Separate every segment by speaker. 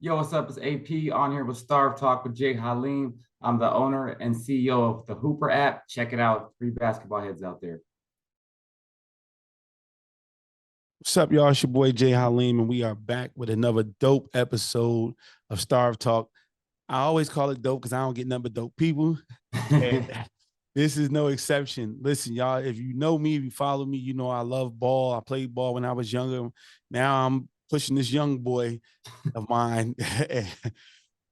Speaker 1: Yo, what's up? It's AP on here with Starve Talk with Jay Halim. I'm the owner and CEO of the Hooper app. Check it out. Three basketball heads out there.
Speaker 2: What's up, y'all? It's your boy Jay Halim, and we are back with another dope episode of Starve Talk. I always call it dope because I don't get nothing but dope people. And this is no exception. Listen, y'all, if you know me, if you follow me, you know I love ball. I played ball when I was younger. Now I'm pushing this young boy of mine.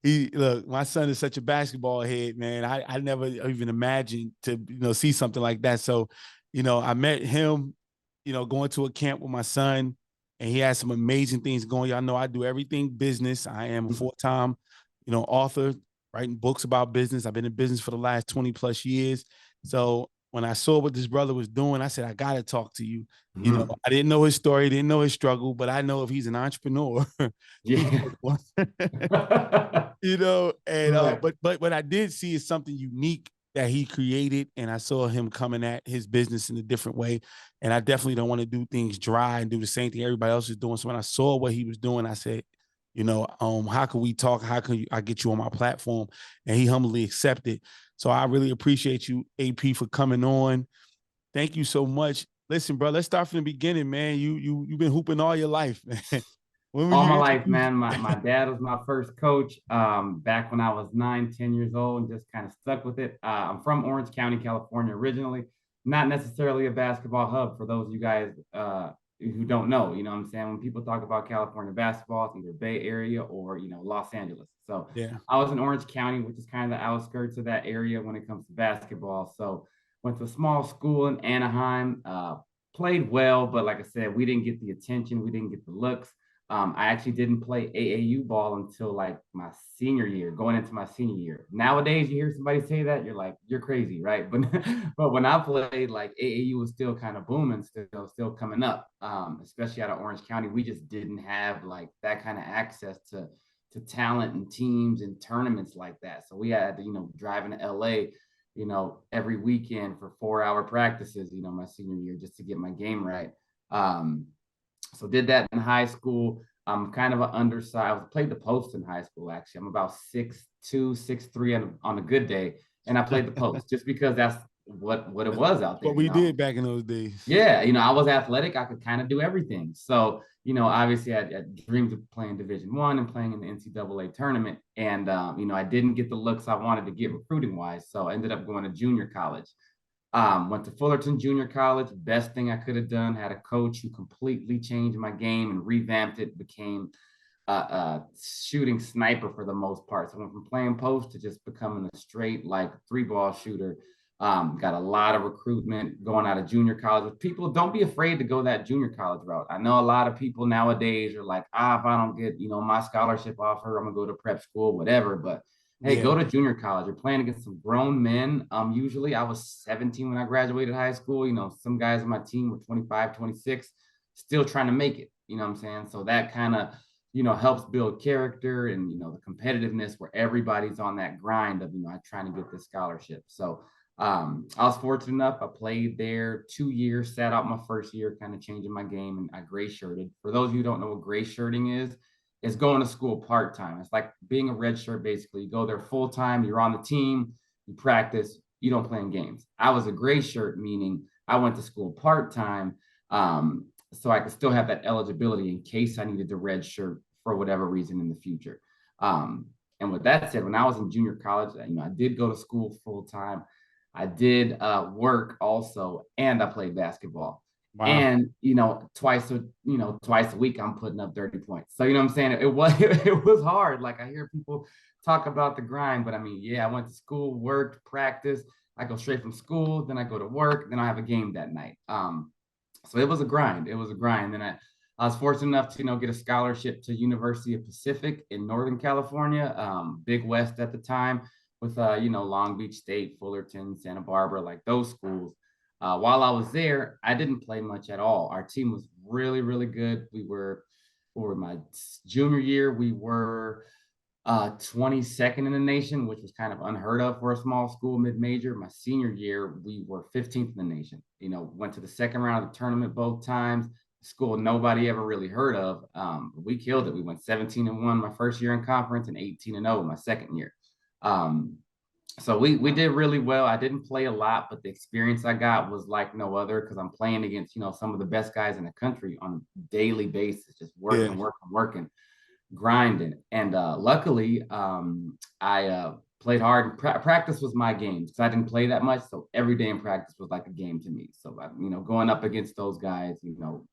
Speaker 2: My son is such a basketball head, man. I never even imagined to see something like that. So, I met him, going to a camp with my son, and he has some amazing things going. Y'all know I do everything business. I am a full-time, author, writing books about business. I've been in business for the last 20 plus years. So when I saw what this brother was doing, I said, I gotta talk to you. I didn't know his story, didn't know his struggle, but I know if he's an entrepreneur, he
Speaker 1: Yeah.
Speaker 2: and
Speaker 1: Right.
Speaker 2: but what I did see is something unique that he created, and I saw him coming at his business in a different way. And I definitely don't want to do things dry and do the same thing everybody else is doing. So when I saw what he was doing, I said, how can we talk? How can I get you on my platform? And he humbly accepted. So I really appreciate you, AP, for coming on. Thank you so much. Listen, bro, let's start from the beginning, man. You've been hooping all your life, man. When were
Speaker 1: All
Speaker 2: you
Speaker 1: my life,
Speaker 2: introduced?
Speaker 1: man. My dad was my first coach back when I was 9, 10 years old and just kind of stuck with it. I'm from Orange County, California originally, not necessarily a basketball hub for those of you guys who don't know. You know what I'm saying? When people talk about California basketball, it's either Bay Area or, Los Angeles. So
Speaker 2: Yeah.
Speaker 1: I was in Orange County, which is kind of the outskirts of that area when it comes to basketball. So went to a small school in Anaheim, played well, but like I said, we didn't get the attention, we didn't get the looks. I actually didn't play AAU ball until like my senior year, going into my senior year. Nowadays, you hear somebody say that, you're like, you're crazy, right? But but when I played, like AAU was still kind of booming, still coming up. Especially out of Orange County, we just didn't have like that kind of access to talent and teams and tournaments like that. So we had to, drive into LA, every weekend for 4 hour practices, my senior year just to get my game right. Um, so did that in high school. I'm kind of an undersized. I played the post in high school. Actually, I'm about 6'2", 6'3" on a good day, and I played the post just because that's what it was out there.
Speaker 2: What we did back in those days.
Speaker 1: Yeah, I was athletic. I could kind of do everything. So, obviously, I dreamed of playing Division 1 and playing in the NCAA tournament. And I didn't get the looks I wanted to get recruiting wise. So I ended up going to junior college. Went to Fullerton Junior College. Best thing I could have done. Had a coach who completely changed my game and revamped it. Became a shooting sniper for the most part. So I went from playing post to just becoming a straight like three ball shooter. Got a lot of recruitment going out of junior college. People don't be afraid to go that junior college route. I know a lot of people nowadays are like, if I don't get, my scholarship offer, I'm gonna go to prep school, whatever. But hey,
Speaker 2: Yeah.
Speaker 1: go to junior college. You're playing against some grown men. Usually I was 17 when I graduated high school. Some guys on my team were 25, 26, still trying to make it. You know what I'm saying? So that kind of, helps build character and, the competitiveness where everybody's on that grind of, trying to get this scholarship. So I was fortunate enough. I played there 2 years, sat out my first year, kind of changing my game, and I gray shirted. For those of you who don't know what gray shirting is, it's going to school part time. It's like being a red shirt, basically. You go there full time, you're on the team, you practice, you don't play in games. I was a gray shirt, meaning I went to school part time. So I could still have that eligibility in case I needed the red shirt for whatever reason in the future. And with that said, when I was in junior college, I did go to school full time. I did work also, and I played basketball.
Speaker 2: Wow.
Speaker 1: And twice a week I'm putting up 30 points. So I'm saying it was it was hard. Like I hear people talk about the grind, but I mean, yeah, I went to school, worked, practiced. I go straight from school, then I go to work, then I have a game that night. So it was a grind. It was a grind. Then I was fortunate enough to get a scholarship to University of Pacific in Northern California, Big West at the time, with Long Beach State, Fullerton, Santa Barbara, like those schools. While I was there, I didn't play much at all. Our team was really, really good. For my junior year, we were 22nd in the nation, which was kind of unheard of for a small school mid-major. My senior year, we were 15th in the nation. Went to the second round of the tournament both times. school nobody ever really heard of. We killed it. We went 17-1 my first year in conference and 18-0 my second year. So we did really well. I didn't play a lot, but the experience I got was like no other because I'm playing against, some of the best guys in the country on a daily basis, just working, grinding. And luckily, I played hard. Practice was my game because I didn't play that much. So every day in practice was like a game to me. So, going up against those guys,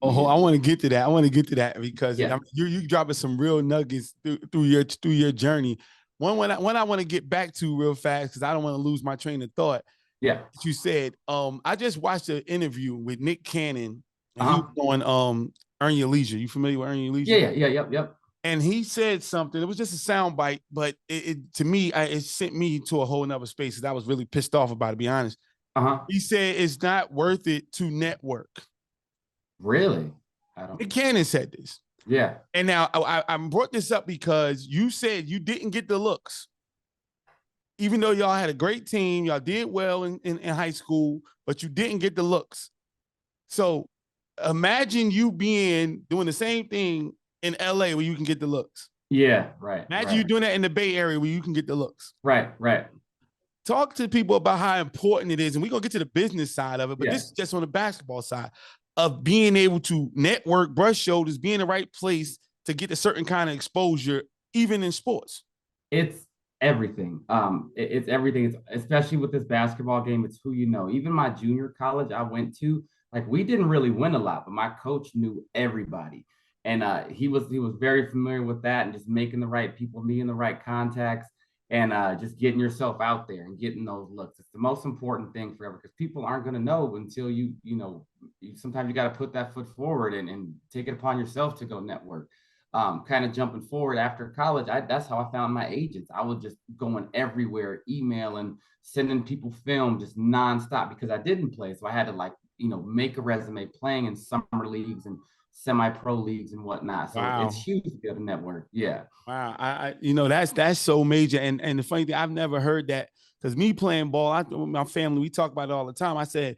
Speaker 2: Oh, I want to get to that. I want to get to that because
Speaker 1: yeah.
Speaker 2: you dropping some real nuggets through your journey. One I want to get back to real fast because I don't want to lose my train of thought.
Speaker 1: Yeah.
Speaker 2: You said, I just watched an interview with Nick Cannon, and he was on Earn Your Leisure. You familiar with Earn Your Leisure?
Speaker 1: Yeah, yep.
Speaker 2: And he said something. It was just a sound bite, but to me, it sent me to a whole nother space because I was really pissed off about it, to be honest. He said it's not worth it to network.
Speaker 1: Really?
Speaker 2: Nick Cannon said this.
Speaker 1: Yeah.
Speaker 2: And now I brought this up because you said you didn't get the looks. Even though y'all had a great team, y'all did well in high school, but you didn't get the looks. So imagine you doing the same thing in LA where you can get the looks.
Speaker 1: Yeah, right.
Speaker 2: Imagine you doing that in the Bay Area where you can get the looks.
Speaker 1: Right.
Speaker 2: Talk to people about how important it is. And we're going to get to the business side of it, but this is just on the basketball side of being able to network, brush shoulders, be in the right place to get a certain kind of exposure, even in sports.
Speaker 1: It's everything. It's everything. It's, especially with this basketball game, it's who you know. Even my junior college I went to, like we didn't really win a lot, but my coach knew everybody. And he was very familiar with that and just making the right people, meeting the right contacts, and just getting yourself out there and getting those looks. It's the most important thing forever because people aren't going to know until sometimes you got to put that foot forward and take it upon yourself to go network. Kind of jumping forward after college, that's how I found my agents. I was just going everywhere, emailing, sending people film just nonstop because I didn't play. So I had to make a resume playing in summer leagues and semi-pro leagues and whatnot. So it's huge to be able to network. Yeah.
Speaker 2: Wow. That's so major. And the funny thing, I've never heard that because me playing ball, my family, we talk about it all the time. I said,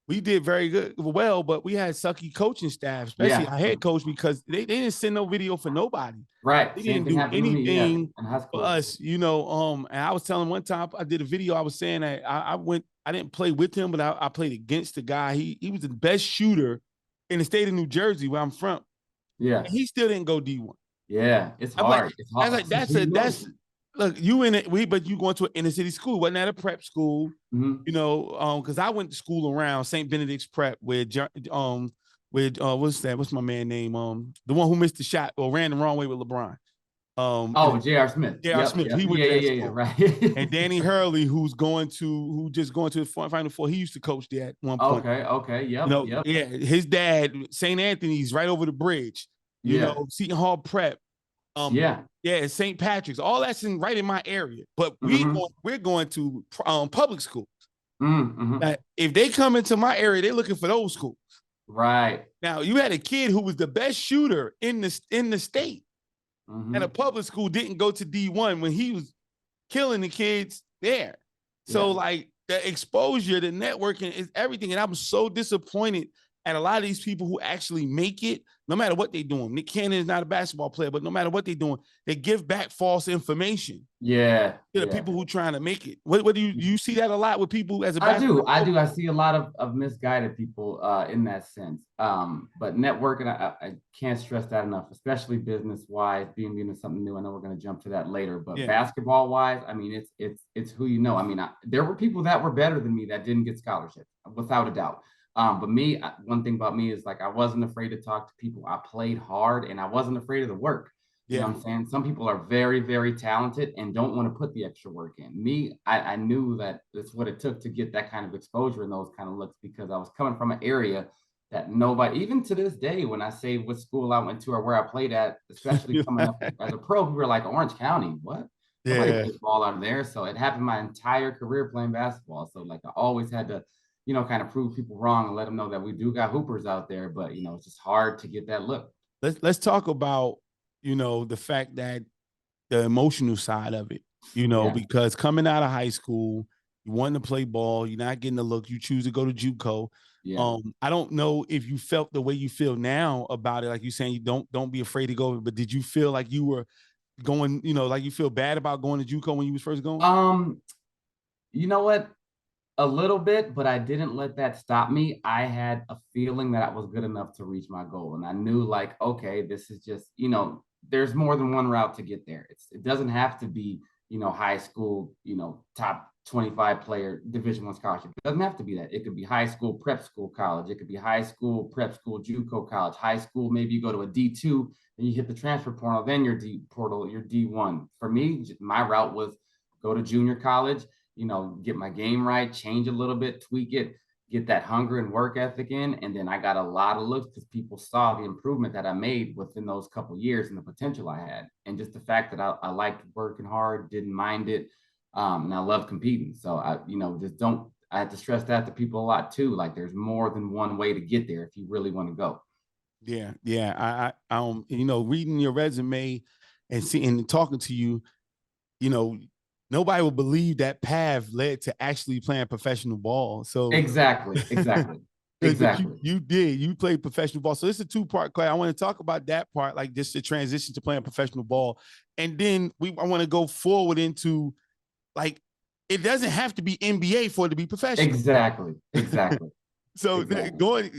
Speaker 2: we did very well, but we had sucky coaching staff, especially our head coach, because they didn't send no video for nobody.
Speaker 1: Right.
Speaker 2: They didn't do anything for us, and I was telling one time I did a video, I was saying that I didn't play with him, but I played against the guy. He was the best shooter in the state of New Jersey, where I'm from.
Speaker 1: Yeah.
Speaker 2: And he still didn't go D1.
Speaker 1: Yeah, it's hard. It's hard.
Speaker 2: That's look, you in it, but you going to an inner city school. Wasn't that a prep school? Because I went to school around St. Benedict's Prep what's my man name? The one who missed the shot or ran the wrong way with LeBron.
Speaker 1: J.R. Smith.
Speaker 2: J.R. Smith. He went to that school.
Speaker 1: Right.
Speaker 2: And Danny Hurley, who's just going to the Final Four. He used to coach there at one point.
Speaker 1: Okay. Yep.
Speaker 2: Yeah. His dad, St. Anthony's, right over the bridge. Seton Hall Prep. St. Patrick's. All that's right in my area. But we're going to public schools. Now, if they come into my area, they're looking for those schools.
Speaker 1: Right.
Speaker 2: Now, you had a kid who was the best shooter in the state. And a public school didn't go to D1 when he was killing the kids there. So the exposure, the networking is everything. And I'm so disappointed at a lot of these people who actually make it, no matter what they're doing. Nick Cannon is not a basketball player, but no matter what they're doing, they give back false information.
Speaker 1: To
Speaker 2: the people who are trying to make it. What do you see that a lot with people as a
Speaker 1: basketball I do. I see a lot of misguided people in that sense. But networking, I can't stress that enough, especially business-wise, being something new. I know we're going to jump to that later, but basketball-wise, I mean, it's who you know. I mean, there were people that were better than me that didn't get scholarships, without a doubt. But me, one thing about me is I wasn't afraid to talk to people. I played hard and I wasn't afraid of the work. You know what I'm saying? Some people are very, very talented and don't want to put the extra work in. Me, I knew that that's what it took to get that kind of exposure and those kind of looks because I was coming from an area that nobody, even to this day, when I say what school I went to or where I played at, especially coming up as a pro, we were like Orange County. What? Nobody plays ball out of there. So it happened my entire career playing basketball. So I always had to kind of prove people wrong and let them know that we do got hoopers out there, but it's just hard to get that look.
Speaker 2: Let's talk about, the fact that the emotional side of it, because coming out of high school, You want to play ball. You're not getting the look. You choose to go to JUCO.
Speaker 1: Yeah.
Speaker 2: I don't know if you felt the way you feel now about it. Like you saying, you don't be afraid to go. But did you feel like you were going, like you feel bad about going to JUCO when you was first going?
Speaker 1: You know what? A little bit, but I didn't let that stop me. I had a feeling that I was good enough to reach my goal. And I knew, like, okay, this is just, there's more than one route to get there. It doesn't have to be, high school, top 25 player Division I scholarship. It doesn't have to be that. It could be high school, prep school, college. It could be high school, prep school, JUCO college, high school. Maybe you go to a D2 and you hit the transfer portal, then your your D1. For me, my route was go to junior college, get my game right, change a little bit, tweak it, get that hunger and work ethic in. And then I got a lot of looks because people saw the improvement that I made within those couple of years and the potential I had. And just the fact that I liked working hard, didn't mind it. And I loved competing. So I had to stress that to people a lot too. Like there's more than one way to get there if you really want to go.
Speaker 2: Yeah. Yeah. Reading your resume and seeing and talking to you, nobody would believe that path led to actually playing professional ball. So
Speaker 1: exactly.
Speaker 2: but you played professional ball. So it's a two-part question. I want to talk about that part, like just the transition to playing professional ball. And then I want to go forward into like, it doesn't have to be NBA for it to be professional.
Speaker 1: Exactly.
Speaker 2: So
Speaker 1: exactly.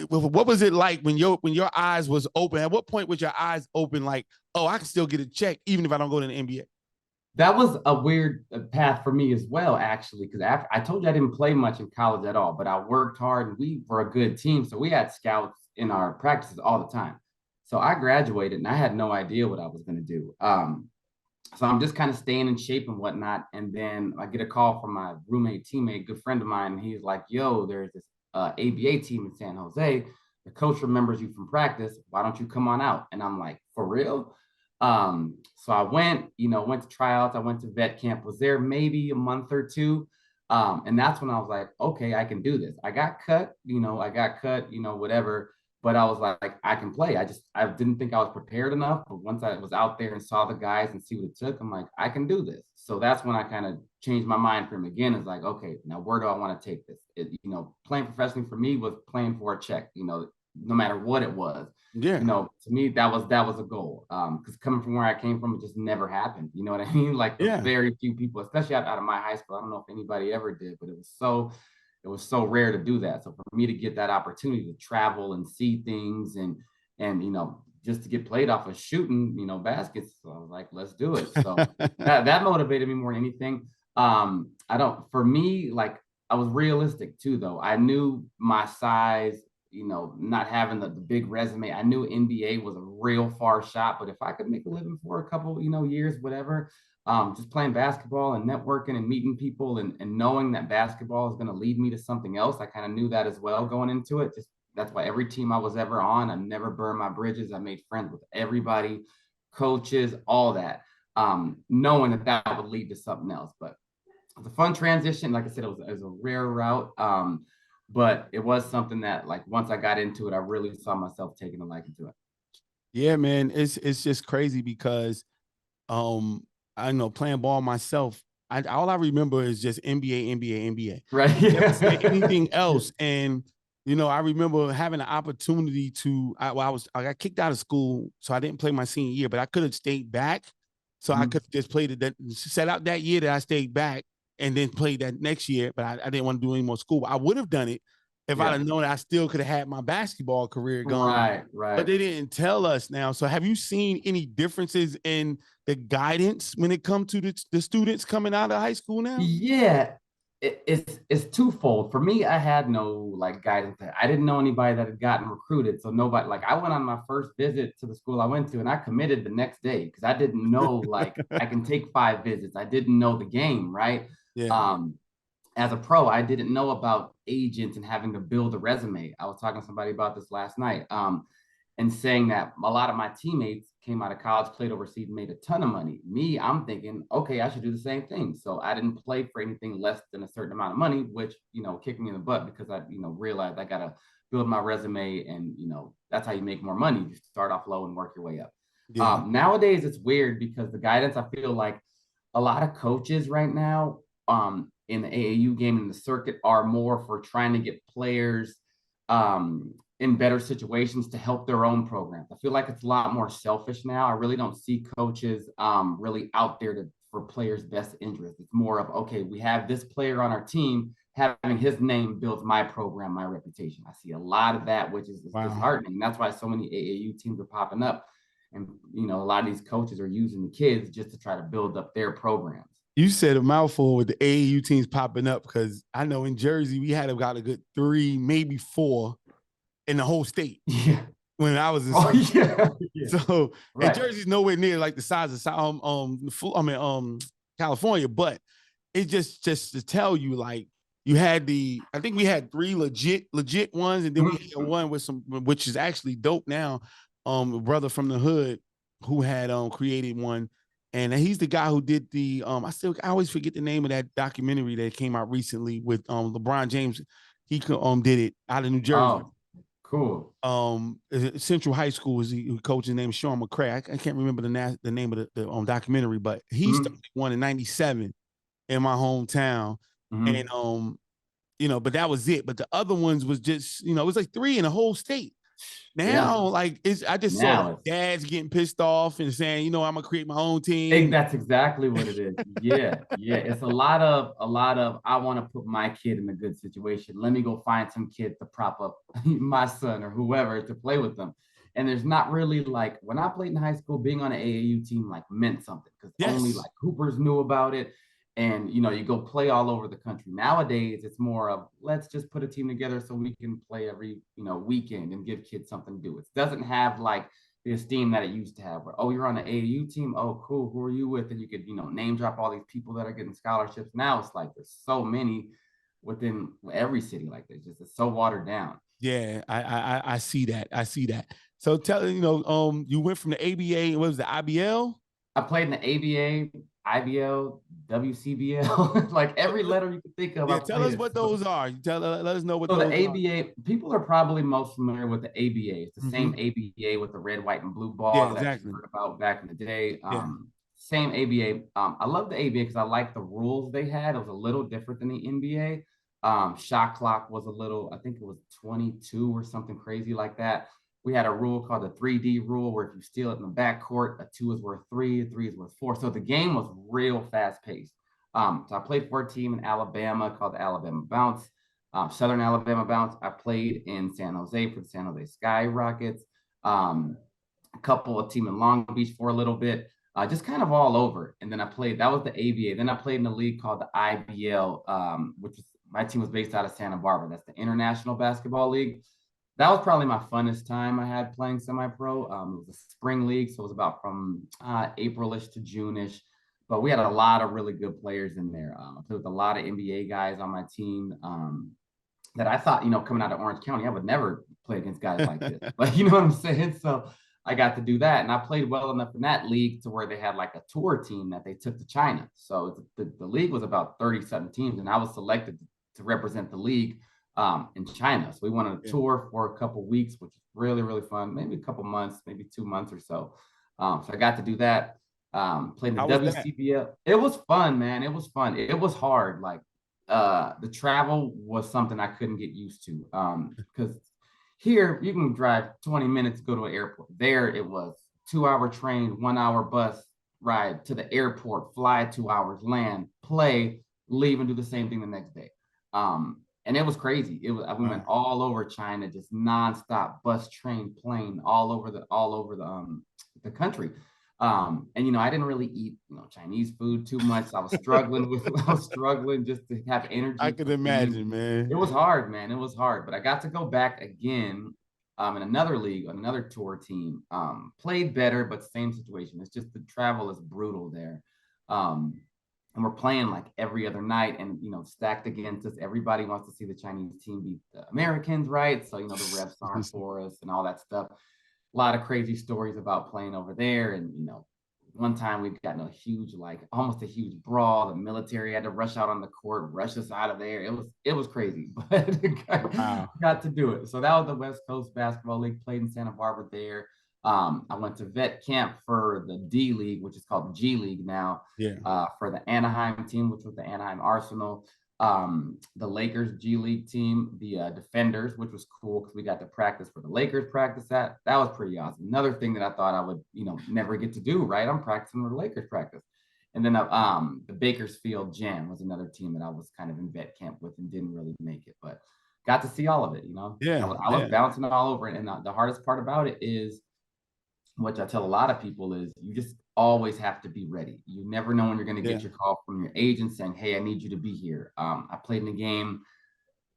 Speaker 2: what was it like when your eyes was open? At what point was your eyes open? Like, oh, I can still get a check even if I don't go to the NBA.
Speaker 1: That was a weird path for me as well, actually, because after I told you I didn't play much in college at all, but I worked hard and we were a good team. So we had scouts in our practices all the time. So I graduated and I had no idea what I was going to do. So I'm just kind of staying in shape and whatnot. And then I get a call from my roommate, teammate, good friend of mine. And he's like, yo, there's this ABA team in San Jose. The coach remembers you from practice. Why don't you come on out? And I'm like, for real? So I went to tryouts. I went to vet camp, was there maybe a month or two. And that's when I was like, okay, I can do this. I got cut, whatever. But I was like, I can play. I didn't think I was prepared enough. But once I was out there and saw the guys and see what it took, I'm like, I can do this. So that's when I kind of changed my mind for him again. It's like, okay, now where do I want to take this? Playing professionally for me was playing for a check, no matter what it was.
Speaker 2: Yeah.
Speaker 1: To me, that was a goal. Because coming from where I came from, it just never happened. You know what I mean? Like very few people, especially out of my high school. I don't know if anybody ever did, but it was so rare to do that. So for me to get that opportunity to travel and see things and just to get played off of shooting, baskets, so I was like, let's do it. So that motivated me more than anything. For me, like I was realistic too, though. I knew my size, not having the big resume. I knew NBA was a real far shot, but if I could make a living for a couple, years, whatever, just playing basketball and networking and meeting people and knowing that basketball is going to lead me to something else. I kind of knew that as well going into it. Just that's why every team I was ever on, I never burned my bridges. I made friends with everybody, coaches, all that, knowing that would lead to something else. But it's a fun transition. Like I said, it was a rare route. But it was something that, like, once I got into it, I really saw myself taking a liking to it.
Speaker 2: Yeah, man, it's just crazy because I know playing ball myself. All I remember is just NBA.
Speaker 1: Right.
Speaker 2: Never said anything else. And I remember having an opportunity to. I got kicked out of school, so I didn't play my senior year, but I could have stayed back. So I could just play set out that year that I stayed back and then played that next year. But I didn't want to do any more school. I would have done it if I'd have known that I still could have had my basketball career going.
Speaker 1: Right.
Speaker 2: But they didn't tell us now. So have you seen any differences in the guidance when it comes to the students coming out of high school now?
Speaker 1: Yeah, it's twofold. For me, I had no like guidance. I didn't know anybody that had gotten recruited. So nobody, like, I went on my first visit to the school I went to and I committed the next day because I didn't know, like, I can take 5 visits. I didn't know the game, right?
Speaker 2: Yeah.
Speaker 1: As a pro, I didn't know about agents and having to build a resume. I was talking to somebody about this last night, and saying that a lot of my teammates came out of college, played overseas, made a ton of money. Me, I'm thinking, okay, I should do the same thing. So I didn't play for anything less than a certain amount of money, which, kicked me in the butt because I, realized I got to build my resume and, that's how you make more money. You start off low and work your way up.
Speaker 2: Yeah.
Speaker 1: Nowadays, it's weird because the guidance, I feel like a lot of coaches right now, in the AAU game and the circuit are more for trying to get players in better situations to help their own programs. I feel like it's a lot more selfish now. I really don't see coaches really out there for players' best interest. It's more of, okay, we have this player on our team, having his name builds my program, my reputation. I see a lot of that, which is disheartening. That's why so many AAU teams are popping up. And, you know, a lot of these coaches are using the kids just to try to build up their programs.
Speaker 2: You said a mouthful with the AAU teams popping up, because I know in Jersey we had about a good 3, maybe 4 in the whole state.
Speaker 1: Yeah.
Speaker 2: When I was in So right. And Jersey's nowhere near like the size of California, but it's just to tell you, like, you had I think we had 3 legit ones, and then we had one with some, which is actually dope now. A brother from the hood who had created one, and he's the guy who did the I always forget the name of that documentary that came out recently with LeBron James. He did it out of New Jersey.
Speaker 1: Oh, cool.
Speaker 2: Central High School is the coach's name, Sean McCray. I can't remember the name of the documentary, but he started one in '97 in my hometown, and you know, but that was it. But the other ones was just, you know, it was like 3 in the whole state. Now, like, I just saw dads getting pissed off and saying, you know, I'm gonna create my own team.
Speaker 1: That's exactly what it is. Yeah. It's a lot of I want to put my kid in a good situation. Let me go find some kid to prop up my son or whoever to play with them. And there's not really, like, when I played in high school, being on an AAU team like meant something, because only like Hoopers knew about it. And, you know, you go play all over the country. Nowadays, it's more of, let's just put a team together so we can play every, you know, weekend and give kids something to do. It doesn't have like the esteem that it used to have, where, oh, you're on an AAU team. Oh, cool. Who are you with? And you could, you know, name drop all these people that are getting scholarships. Now it's like there's so many within every city like this. It's so watered down.
Speaker 2: Yeah, I see that. I see that. So you know, you went from the ABA, what was the IBL?
Speaker 1: I played in the ABA, IBL, WCBL, like every letter you could think of.
Speaker 2: Yeah, tell us what those are. Let us know what those are.
Speaker 1: So the ABA, people are probably most familiar with the ABA. It's the same ABA with the red, white, and blue ball that you heard about back in the day. Same ABA. I love the ABA because I like the rules they had. It was a little different than the NBA. Shot clock was a little, I think it was 22 or something crazy like that. We had a rule called the 3D rule, where if you steal it in the backcourt, a 2 is worth 3, a 3 is worth 4. So the game was real fast paced. So I played for a team in Alabama called the Alabama Bounce, Southern Alabama Bounce. I played in San Jose for the San Jose Skyrockets, a couple of team in Long Beach for a little bit, just kind of all over. And then I played, that was the ABA. Then I played in a league called the IBL, which was, my team was based out of Santa Barbara. That's the International Basketball League. That was probably my funnest time I had playing semi-pro. It was a spring league, so it was about from April-ish to June-ish. But we had a lot of really good players in there. I played with a lot of NBA guys on my team that I thought, you know, coming out of Orange County, I would never play against guys like this. But you know what I'm saying? So I got to do that. And I played well enough in that league to where they had like a tour team that they took to China. So the league was about 37 teams, and I was selected to represent the league in China. So we went on a tour for a couple of weeks, which was really, really fun. Maybe a couple months, maybe 2 months or so. So I got to do that. Playing the WCBL. It was fun, man. It was fun. It was hard. Like the travel was something I couldn't get used to. Because here you can drive 20 minutes to go to an airport. There it was 2-hour train, 1-hour bus ride to the airport, fly 2 hours, land, play, leave, and do the same thing the next day. And it was crazy. We went all over China, just nonstop, bus, train, plane, all over the country. And you know, I didn't really eat, you know, Chinese food too much. I was struggling just to have energy.
Speaker 2: I could imagine, man.
Speaker 1: It was hard, man. It was hard, but I got to go back again in another league, another tour team. Played better, but same situation. It's just the travel is brutal there. And we're playing like every other night, and, you know, stacked against us. Everybody wants to see the Chinese team beat the Americans, right? So, you know, the refs aren't for us and all that stuff. A lot of crazy stories about playing over there. And, you know, one time we've gotten a huge, like almost a huge brawl. The military had to rush out on the court, rush us out of there. It was crazy, but got to do it. So that was the West Coast Basketball League. Played in Santa Barbara there. I went to vet camp for the D League, which is called G League now, for the Anaheim team, which was the Anaheim Arsenal. the Lakers G League team, the Defenders, which was cool because we got to practice for the Lakers practice at. That was pretty awesome. Another thing that I thought I would, never get to do, right? I'm practicing with the Lakers practice. And then the Bakersfield Jam was another team that I was kind of in vet camp with and didn't really make it, but got to see all of it,
Speaker 2: Yeah,
Speaker 1: I was
Speaker 2: yeah,
Speaker 1: bouncing all over it. And the hardest part about it is, which I tell a lot of people, is you just always have to be ready. You never know when you're going to
Speaker 2: yeah.
Speaker 1: get your call from your agent saying, hey, I need you to be here. I played in a game.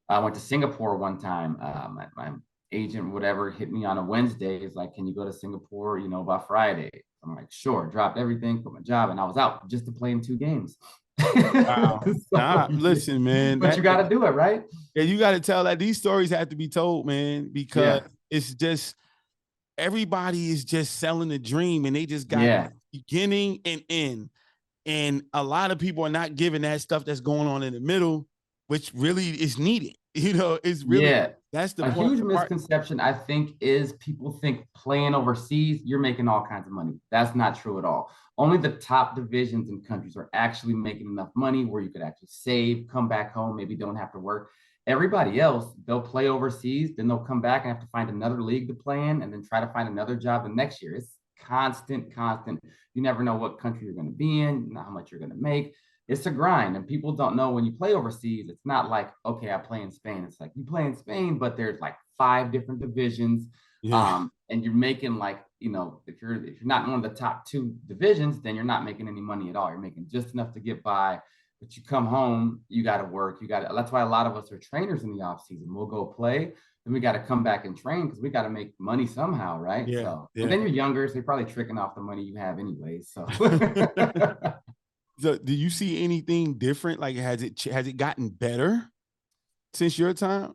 Speaker 1: I went to Singapore one time. My agent, whatever, hit me on a Wednesday. He's like, can you go to Singapore, by Friday? I'm like, sure. Dropped everything, quit my job, and I was out just to play in 2 games.
Speaker 2: Wow.
Speaker 1: So,
Speaker 2: Listen, man.
Speaker 1: but you got to do it, right?
Speaker 2: Yeah, you got to tell that these stories have to be told, man, because
Speaker 1: Yeah.
Speaker 2: it's just everybody is just selling a dream and they just got
Speaker 1: Yeah.
Speaker 2: beginning and end. And a lot of people are not giving that stuff that's going on in the middle, which really is needed. It's really,
Speaker 1: Yeah.
Speaker 2: that's the
Speaker 1: A huge
Speaker 2: part.
Speaker 1: misconception, I think, is people think playing overseas, you're making all kinds of money. That's not true at all. Only the top divisions and countries are actually making enough money where you could actually save, come back home, maybe don't have to work. Everybody else, they'll play overseas, then they'll come back and have to find another league to play in and then try to find another job the next year. It's constant, constant. You never know what country you're going to be in, not how much you're going to make. It's a grind, and people don't know when you play overseas. It's not like, okay, I play in Spain. It's like you play in Spain, but there's like 5 different divisions,
Speaker 2: Yeah.
Speaker 1: and you're making like, if you're not in one of the top 2 divisions, then you're not making any money at all. You're making just enough to get by. But you come home, you got to work. That's why a lot of us are trainers in the off season. We'll go play, then we got to come back and train because we got to make money somehow, right?
Speaker 2: Yeah.
Speaker 1: So, and
Speaker 2: Yeah.
Speaker 1: then you're younger, so you're probably tricking off the money you have anyways. So.
Speaker 2: So do you see anything different? Like, has it gotten better since your time?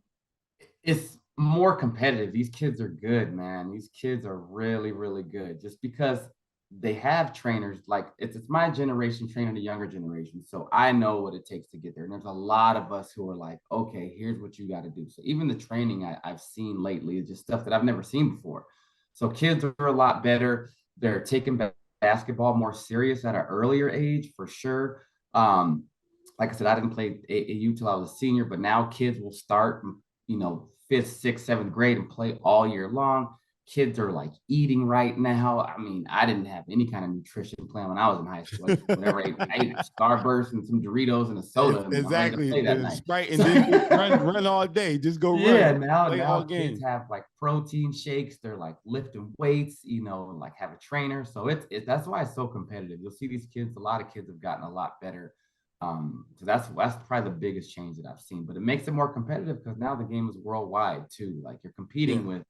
Speaker 1: It's more competitive. These kids are good, man. These kids are really, really good just because they have trainers. Like it's my generation training the younger generation. So I know what it takes to get there. And there's a lot of us who are like, okay, here's what you got to do. So even the training I've seen lately is just stuff that I've never seen before. So kids are a lot better. They're taking basketball more serious at an earlier age for sure. Like I said, I didn't play AAU till I was a senior, but now kids will start, 5th, 6th, 7th grade and play all year long. Kids are like eating right now. I mean, I didn't have any kind of nutrition plan when I was in high school. Whatever I ate Starburst and some Doritos and a soda, and I'm ready to
Speaker 2: Exactly.
Speaker 1: play that night.
Speaker 2: Sprite and then just run all day. Just go
Speaker 1: Yeah,
Speaker 2: run. Play
Speaker 1: now
Speaker 2: all
Speaker 1: kids
Speaker 2: game.
Speaker 1: have like protein shakes. They're like lifting weights, like have a trainer. So that's why it's so competitive. You'll see these kids. A lot of kids have gotten a lot better. So that's probably the biggest change that I've seen. But it makes it more competitive because now the game is worldwide too. Like you're competing with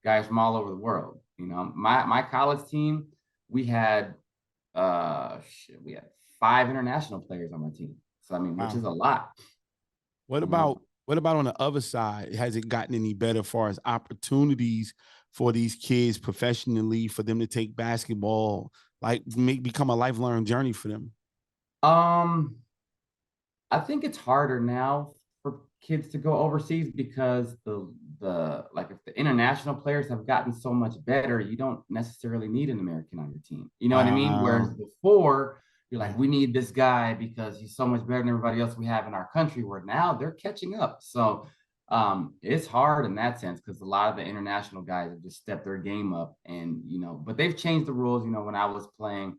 Speaker 1: guys from all over the world. My college team, we had we had 5 international players on my team. So I mean, which
Speaker 2: Wow.
Speaker 1: is a lot.
Speaker 2: What about on the other side? Has it gotten any better as far as opportunities for these kids professionally for them to take basketball, like become a lifelong journey for them?
Speaker 1: Um, I think it's harder now for kids to go overseas because the like if the international players have gotten so much better, you don't necessarily need an American on your team. You know what I mean? Whereas
Speaker 2: Wow.
Speaker 1: before, you're
Speaker 2: Yeah.
Speaker 1: like, we need this guy because he's so much better than everybody else we have in our country. Where now they're catching up. So it's hard in that sense because a lot of the international guys have just stepped their game up, and but they've changed the rules. When I was playing,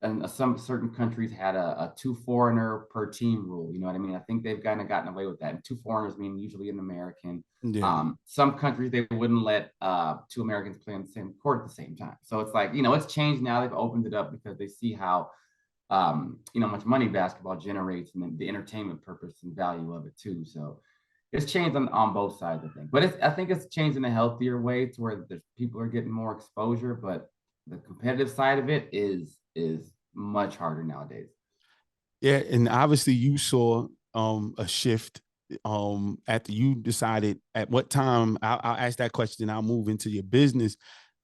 Speaker 1: and some certain countries had a 2 foreigner per team rule. You know what I mean? I think they've kind of gotten away with that. And 2 foreigners mean usually an American.
Speaker 2: Yeah.
Speaker 1: Some countries they wouldn't let 2 Americans play on the same court at the same time. So it's like, it's changed now. They've opened it up because they see how much money basketball generates and then the entertainment purpose and value of it too. So it's changed on both sides, I think. But I think it's changed in a healthier way to where people are getting more exposure, but the competitive side of it is much harder nowadays.
Speaker 2: Yeah, and obviously you saw a shift after you decided at what time. I'll ask that question. I'll move into your business.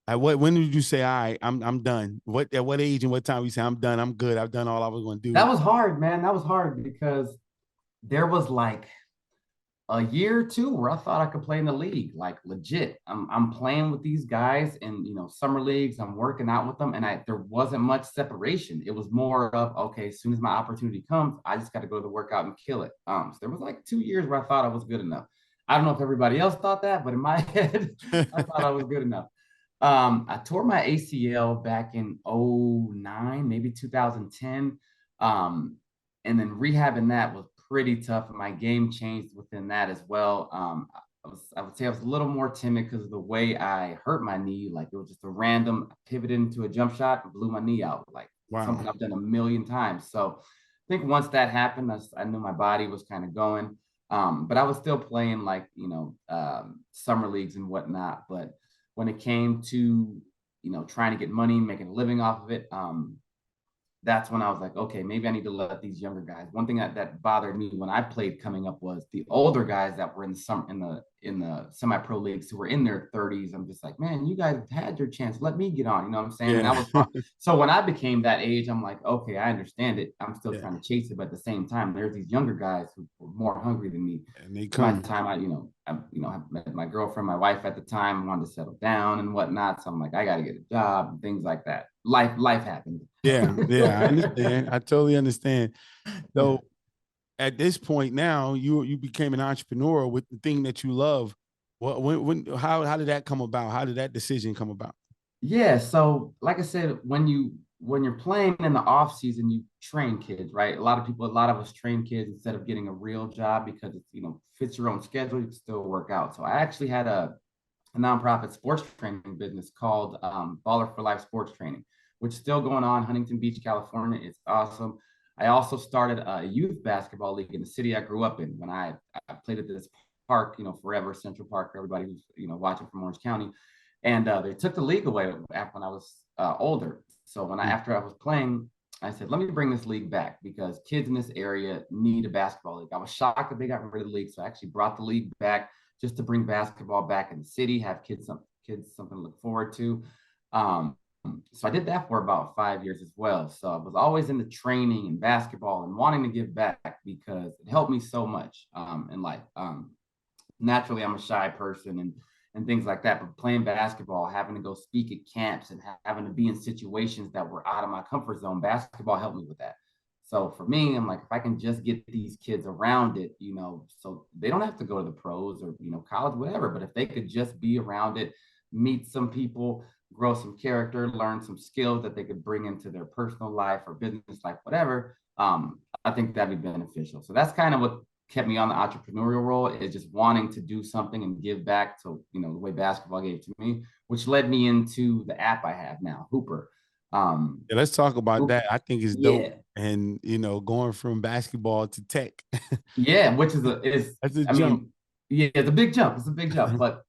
Speaker 2: When did you say, all right, I'm done? At what age and what time you say I'm done? I'm good. I've done all I was going to do.
Speaker 1: That was hard, man. That was hard because there was like a year or two where I thought I could play in the league, like legit. I'm playing with these guys in, summer leagues. I'm working out with them, and there wasn't much separation. It was more of, okay, as soon as my opportunity comes, I just got to go to the workout and kill it. So there was like 2 years where I thought I was good enough. I don't know if everybody else thought that, but in my head, I thought I was good enough. I tore my ACL back in '09, maybe 2010. And then rehabbing that was pretty tough, and my game changed within that as well. I would say I was a little more timid because of the way I hurt my knee. Like it was just a random pivot into a jump shot and blew my knee out, like something
Speaker 2: Wow.
Speaker 1: I've done a million times. So I think once that happened, I knew my body was kind of going. But I was still playing like, summer leagues and whatnot. But when it came to, trying to get money, making a living off of it, that's when I was like, okay, maybe I need to let these younger guys. One thing that bothered me when I played coming up was the older guys that were in the semi-pro leagues who were in their 30s. I'm just like, man, you guys had your chance. Let me get on. You know what I'm saying? And
Speaker 2: Yeah.
Speaker 1: that was fun. So when I became that age, I'm like, okay, I understand it. I'm still
Speaker 2: Yeah.
Speaker 1: trying to chase it, but at the same time, there's these younger guys who were more hungry than me.
Speaker 2: And they
Speaker 1: My
Speaker 2: come.
Speaker 1: time, I met my girlfriend, my wife at the time, wanted to settle down and whatnot. So I'm like, I got to get a job and things like that. Life happened.
Speaker 2: Yeah. Yeah. I understand. I totally understand.
Speaker 1: Yeah.
Speaker 2: So at this point now, you became an entrepreneur with the thing that you love. What how did that come about? How did that decision come about?
Speaker 1: Yeah, so like I said, when you're playing in the off season, you train kids, right? A lot of us train kids instead of getting a real job because it's, fits your own schedule, you can still work out. So I actually had a nonprofit sports training business called Baller for Life Sports Training, which is still going on, Huntington Beach, California. It's awesome. I also started a youth basketball league in the city I grew up in when I played at this park, forever, Central Park, for everybody who's, watching from Orange County. And they took the league away after when I was older. So after I was playing, I said, let me bring this league back because kids in this area need a basketball league. I was shocked that they got rid of the league. So I actually brought the league back just to bring basketball back in the city, have kids something to look forward to. So I did that for about 5 years as well. So I was always into training and basketball and wanting to give back because it helped me so much in life. Naturally, I'm a shy person and things like that. But playing basketball, having to go speak at camps and having to be in situations that were out of my comfort zone, basketball helped me with that. So for me, I'm like, if I can just get these kids around it, so they don't have to go to the pros or, college, whatever, but if they could just be around it, meet some people, grow some character, learn some skills that they could bring into their personal life or business life, whatever, I think that'd be beneficial. So that's kind of what kept me on the entrepreneurial role, is just wanting to do something and give back to, the way basketball gave to me, which led me into the app I have now, Hooper.
Speaker 2: Yeah, let's talk about
Speaker 1: Hoop,
Speaker 2: that. I think it's dope.
Speaker 1: yeah,
Speaker 2: And going from basketball to tech.
Speaker 1: yeah, which is
Speaker 2: That's a
Speaker 1: I
Speaker 2: jump.
Speaker 1: mean, yeah, it's a big jump. It's a big jump, but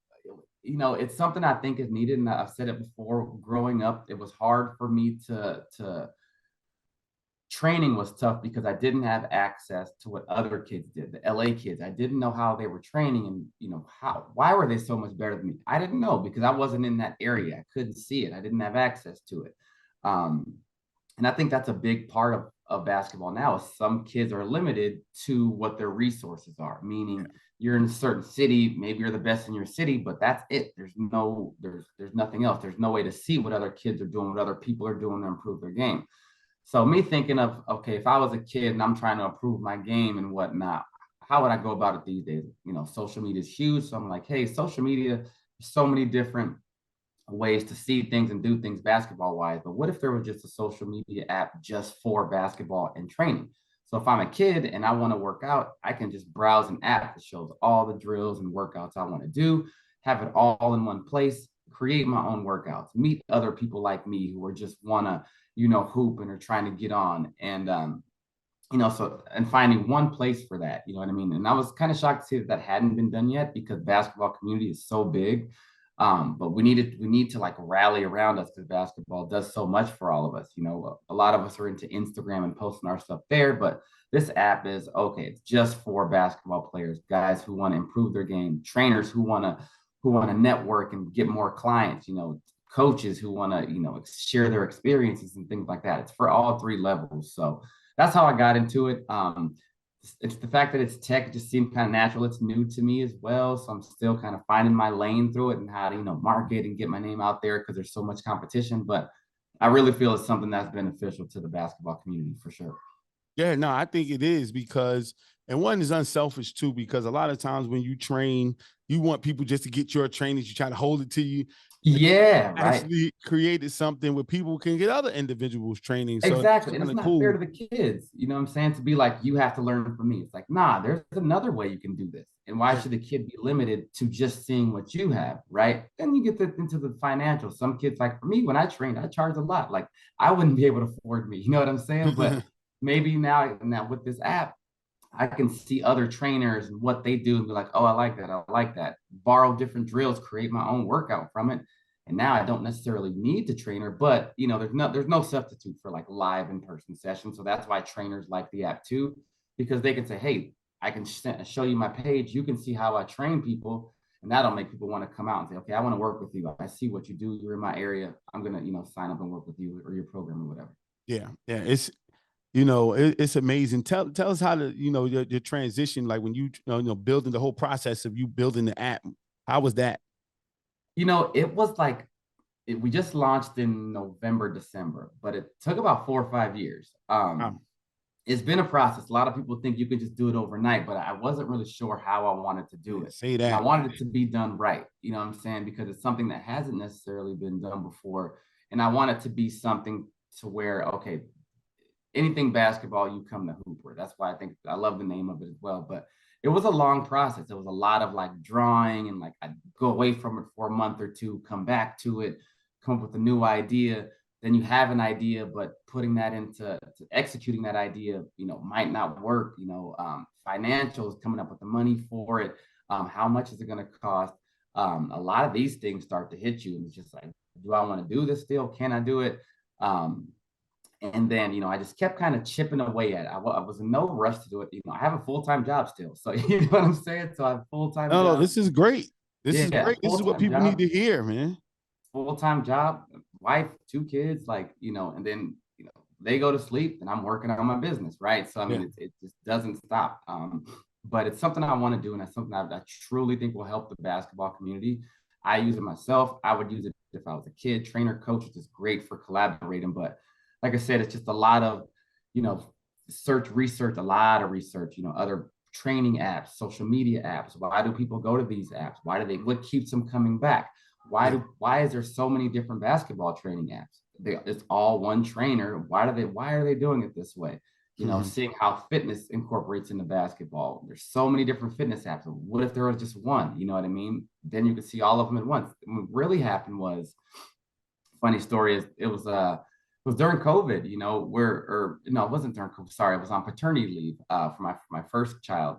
Speaker 1: it's something I think is needed. And I've said it before. Growing up, it was hard for me to training was tough because I didn't have access to what other kids did, the LA kids. I didn't know how they were training and why were they so much better than me? I didn't know because I wasn't in that area. I couldn't see it. I didn't have access to it. Um, and I think that's a big part of basketball now is some kids are limited to what their resources are, meaning you're in a certain city, maybe you're the best in your city, but that's it. There's nothing else. There's no way to see what other kids are doing, what other people are doing to improve their game. So me thinking of, okay, if I was a kid and I'm trying to improve my game and whatnot, how would I go about it these days? Social media is huge. So I'm like, hey, social media, so many different ways to see things and do things basketball wise. But what if there was just a social media app just for basketball and training? So if I'm a kid and I want to work out, I can just browse an app that shows all the drills and workouts I want to do, have it all in one place, create my own workouts, meet other people like me who are just want to, hoop and are trying to get on. And, so and finding one place for that, you know what I mean? And I was kind of shocked to see that hadn't been done yet because basketball community is so big. But we need to like rally around us because basketball does so much for all of us. A lot of us are into Instagram and posting our stuff there, but this app is okay. It's just for basketball players, guys who want to improve their game, trainers who want to network and get more clients. Coaches who want to share their experiences and things like that. It's for all three levels. So that's how I got into it. it's the fact that it's tech, it just seemed kind of natural. It's new to me as well. So I'm still kind of finding my lane through it and how to, market and get my name out there because there's so much competition. But I really feel it's something that's beneficial to the basketball community for sure.
Speaker 2: Yeah, no, I think it is because, and one is unselfish too, because a lot of times when you train, you want people just to get your trainings, you try to hold it to you.
Speaker 1: Yeah, right.
Speaker 2: Actually created something where people can get other individuals training. So it's
Speaker 1: Exactly. And
Speaker 2: kind
Speaker 1: it's
Speaker 2: of
Speaker 1: not fair
Speaker 2: cool.
Speaker 1: to the kids, you know what I'm saying? To be like, you have to learn from me. It's like, nah, there's another way you can do this. And why
Speaker 2: Yeah.
Speaker 1: should the kid be limited to just seeing what you have, right? Then you get into the financial. Some kids, like for me, when I trained, I charged a lot. Like I wouldn't be able to afford me, you know what I'm saying? But maybe now with this app, I can see other trainers and what they do and be like, oh, I like that. I like that. Borrow different drills, create my own workout from it. And now I don't necessarily need the trainer, but there's no substitute for like live in-person sessions. So that's why trainers like the app too, because they can say, hey, I can show you my page. You can see how I train people. And that'll make people want to come out and say, okay, I want to work with you. I see what you do. You're in my area. I'm gonna, sign up and work with you or your program or whatever.
Speaker 2: Yeah. Yeah. It's amazing. Tell us how to, your transition, like when building the whole process of you building the app. How was that?
Speaker 1: It was like we just launched in November, December, but it took about 4 or 5 years.
Speaker 2: Wow.
Speaker 1: It's been a process. A lot of people think you can just do it overnight, but I wasn't really sure how I wanted to do
Speaker 2: Yeah,
Speaker 1: it.
Speaker 2: say
Speaker 1: And I
Speaker 2: that.
Speaker 1: wanted it to be done right. You know what I'm saying? Because it's something that hasn't necessarily been done before. And I want it to be something to where, okay, anything basketball, you come to Hooper. That's why I think I love the name of it as well. But it was a long process. It was a lot of like drawing and like I'd go away from it for a month or two, come back to it, come up with a new idea. Then you have an idea, but putting that into executing that idea, might not work. Financials, coming up with the money for it. How much is it going to cost? A lot of these things start to hit you, and it's just like, do I want to do this still? Can I do it? And then, I just kept kind of chipping away at it. I was in no rush to do it. I have a full-time job still. So, you know what I'm saying? So I have a full-time
Speaker 2: No,
Speaker 1: job.
Speaker 2: this is great. This is
Speaker 1: Yeah,
Speaker 2: great. This is what
Speaker 1: full-time
Speaker 2: people need
Speaker 1: job,
Speaker 2: to hear, man.
Speaker 1: full-time job, wife, 2 kids, like, and then, they go to sleep and I'm working on my business, right? So, I
Speaker 2: Yeah.
Speaker 1: mean, it just doesn't stop. But it's something I want to do. And it's something I truly think will help the basketball community. I use it myself. I would use it if I was a kid. Trainer, coach, which is great for collaborating. But like I said, it's just a lot of, you know, research, a lot of research, other training apps, social media apps. Why do people go to these apps? What keeps them coming back?
Speaker 2: Yeah.
Speaker 1: Why is there so many different basketball training apps? It's all one trainer. Why are they doing it this way? Seeing how fitness incorporates into basketball. There's so many different fitness apps. What if there was just one? You know what I mean? Then you could see all of them at once. And what really happened was, funny story is it was during COVID, it wasn't during COVID. Sorry, it was on paternity leave for my first child.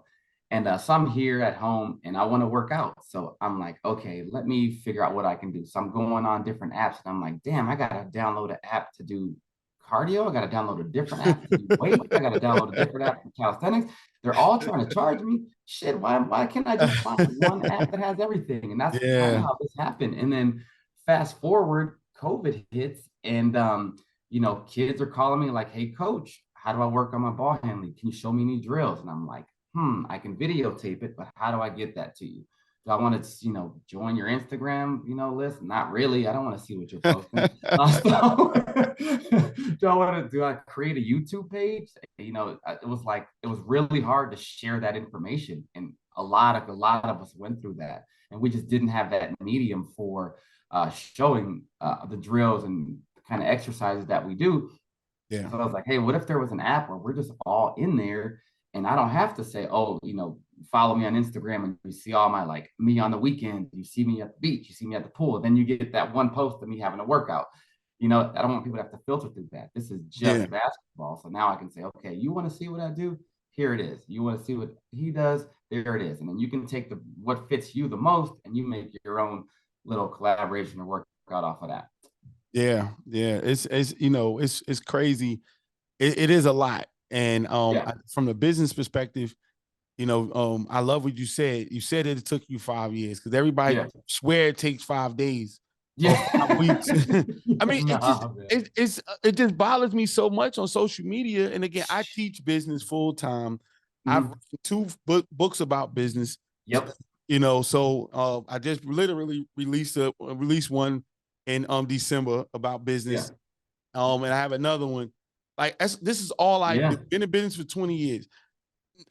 Speaker 1: And so I'm here at home and I want to work out. So I'm like, okay, let me figure out what I can do. So I'm going on different apps and I'm like, damn, I got to download an app to do cardio. I got to download a different app to do weight. I got to download a different app for calisthenics. They're all trying to charge me. Shit, why can't I just find one app that has everything? And that's kind of
Speaker 2: Yeah.
Speaker 1: how this happened. And then fast forward, COVID hits and kids are calling me like, hey coach, how do I work on my ball handling? Can you show me any drills? And I'm like, I can videotape it, but how do I get that to you? Do I want to, join your Instagram, list? Not really. I don't want to see what you're posting. Do I create a YouTube page? It was really hard to share that information. And a lot of us went through that. And we just didn't have that medium for showing the drills and kind of exercises that we do.
Speaker 2: Yeah.
Speaker 1: So I was like, hey, what if there was an app where we're just all in there and I don't have to say, oh, follow me on Instagram and you see all my like me on the weekend, you see me at the beach, you see me at the pool, then you get that one post of me having a workout. I don't want people to have to filter through that. This is
Speaker 2: Yeah.
Speaker 1: just basketball. So now I can say, okay, you want to see what I do? Here it is. You want to see what he does? There it is. And then you can take what fits you the most and you make your own little collaboration or workout off of that.
Speaker 2: Yeah. Yeah. It's crazy. It is a lot. And
Speaker 1: Yeah.
Speaker 2: from the business perspective, I love what you said. You said it took you 5 years because everybody
Speaker 1: Yeah.
Speaker 2: swear it takes 5 days or
Speaker 1: Yeah.
Speaker 2: 5 weeks. I mean,
Speaker 1: Nah, man.
Speaker 2: it just bothers me so much on social media. And again, I teach business full time. I've written two books about business.
Speaker 1: Yep.
Speaker 2: You know, so I just literally released one in December about business.
Speaker 1: Yeah.
Speaker 2: And I have another one. Like this is all I do. Been in business for 20 years.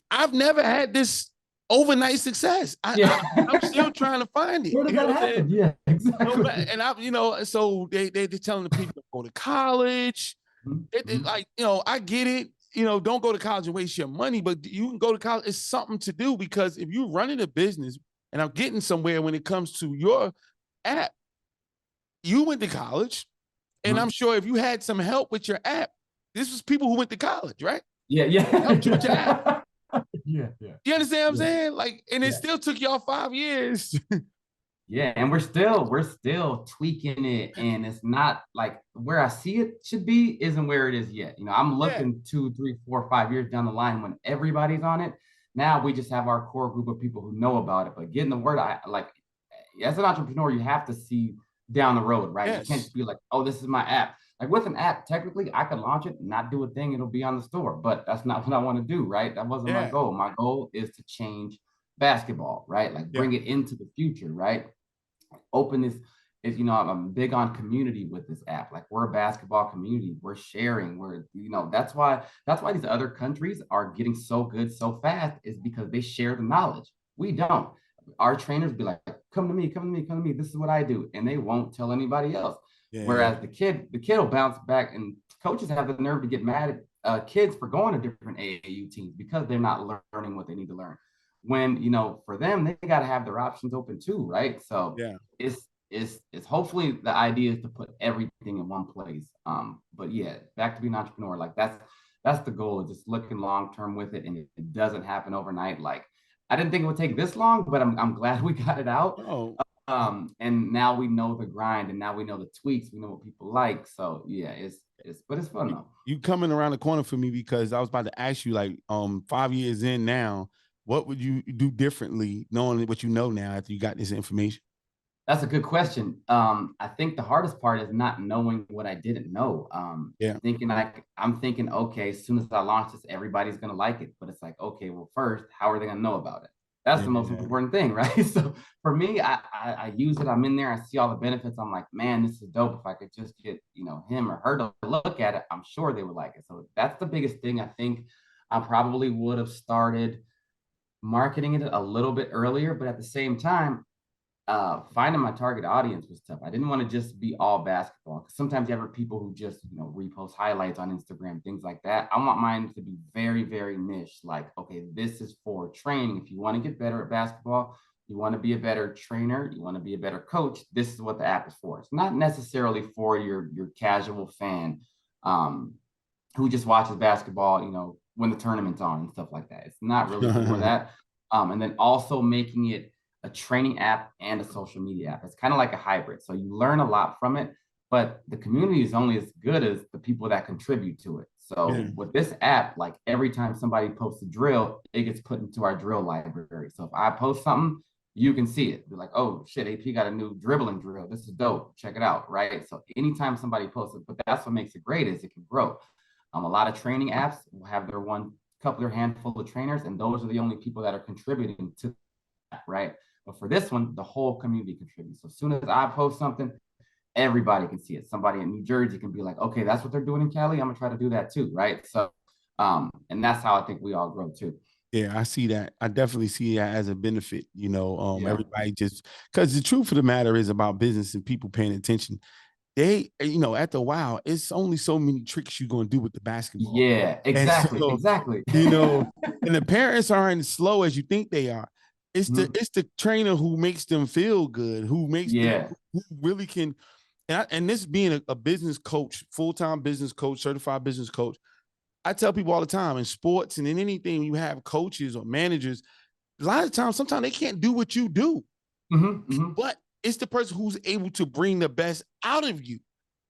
Speaker 2: I've never had this overnight success. I'm still trying to find it.
Speaker 1: Where did that happen? Yeah, exactly.
Speaker 2: And so they're telling the people to go to college. Like, you know, I get it. You know, don't go to college and waste your money, but you can go to college. It's something to do, because if you're running a business, and I'm getting somewhere when it comes to your app, you went to college, and I'm sure if you had some help with your app, this was people who went to college, right?
Speaker 1: Yeah.
Speaker 2: Helped you with your app.
Speaker 1: Yeah.
Speaker 2: You understand what I'm saying? Like, and it still took y'all 5 years.
Speaker 1: Yeah, and we're still tweaking it, and it's not like where I see it should be isn't where it is yet. You know, I'm looking 2, 3, 4, 5 years down the line when everybody's on it. Now we just have our core group of people who know about it, but getting the word, I like, as an entrepreneur, you have to see down the road, right? You can't just be like, oh, this is my app. Like with an app, technically, I could launch it, not do a thing, it'll be on the store, but that's not what I want to do, right? That wasn't my goal. My goal is to change basketball, right? Like bring it into the future, right? Open this is, you know, I'm big on community with this app. Like we're a basketball community, we're sharing, we're, you know, that's why these other countries are getting so good so fast, is because they share the knowledge. We don't. Our trainers be like, come to me, this is what I do, and they won't tell anybody else. Whereas the kid will bounce back, and coaches have the nerve to get mad at kids for going to different AAU teams because they're not learning what they need to learn. When, you know, for them, they got to have their options open too, right? So it's hopefully the idea is to put everything in one place. But yeah, back to being an entrepreneur, like that's the goal, is just looking long term with it, and it doesn't happen overnight. Like I didn't think it would take this long, but I'm glad we got it out. And now we know the grind, and now we know the tweaks, we know what people like. So yeah, but it's fun though.
Speaker 2: You coming around the corner for me, because I was about to ask you, like, 5 years in now, what would you do differently, knowing what you know now after you got this information?
Speaker 1: That's a good question. I think the hardest part is not knowing what I didn't know. I'm thinking, okay, as soon as I launch this, everybody's gonna like it. But it's like, okay, well, first, how are they gonna know about it? That's the most important thing, right? So for me, I use it. I'm in there. I see all the benefits. I'm like, man, this is dope. If I could just get, you know, him or her to look at it, I'm sure they would like it. So that's the biggest thing. I think I probably would have started marketing it a little bit earlier, but at the same time, finding my target audience was tough. I didn't want to just be all basketball, because sometimes you have people who just, you know, repost highlights on Instagram, things like that. I want mine to be very, very niche. Like, okay, this is for training. If you want to get better at basketball, you want to be a better trainer, you want to be a better coach, this is what the app is for. It's not necessarily for your casual fan who just watches basketball, you know, when the tournament's on and stuff like that. It's not really for that. And then also making it a training app and a social media app. It's kind of like a hybrid. So you learn a lot from it, but the community is only as good as the people that contribute to it. So with this app, like every time somebody posts a drill, it gets put into our drill library. So if I post something, you can see it. Be like, oh shit, AP got a new dribbling drill. This is dope. Check it out, right? So anytime somebody posts it, but that's what makes it great, is it can grow. A lot of training apps will have their handful of trainers, and those are the only people that are contributing to that, right? But for this one, the whole community contributes. So as soon as I post something, everybody can see it. Somebody in New Jersey can be like, okay, that's what they're doing in Cali, I'm gonna try to do that too, right? So, and that's how I think we all grow too.
Speaker 2: Yeah, I see that. I definitely see that as a benefit, you know, everybody just, because the truth of the matter is about business and people paying attention. They, you know, after a while, it's only so many tricks you're going to do with the basketball.
Speaker 1: Yeah, exactly. So, exactly.
Speaker 2: You know, and the parents aren't as slow as you think they are. It's the trainer who makes them feel good, who makes them, who really can. And this being a business coach, full-time business coach, certified business coach, I tell people all the time, in sports and in anything, you have coaches or managers, a lot of times, sometimes they can't do what you do. But it's the person who's able to bring the best out of you.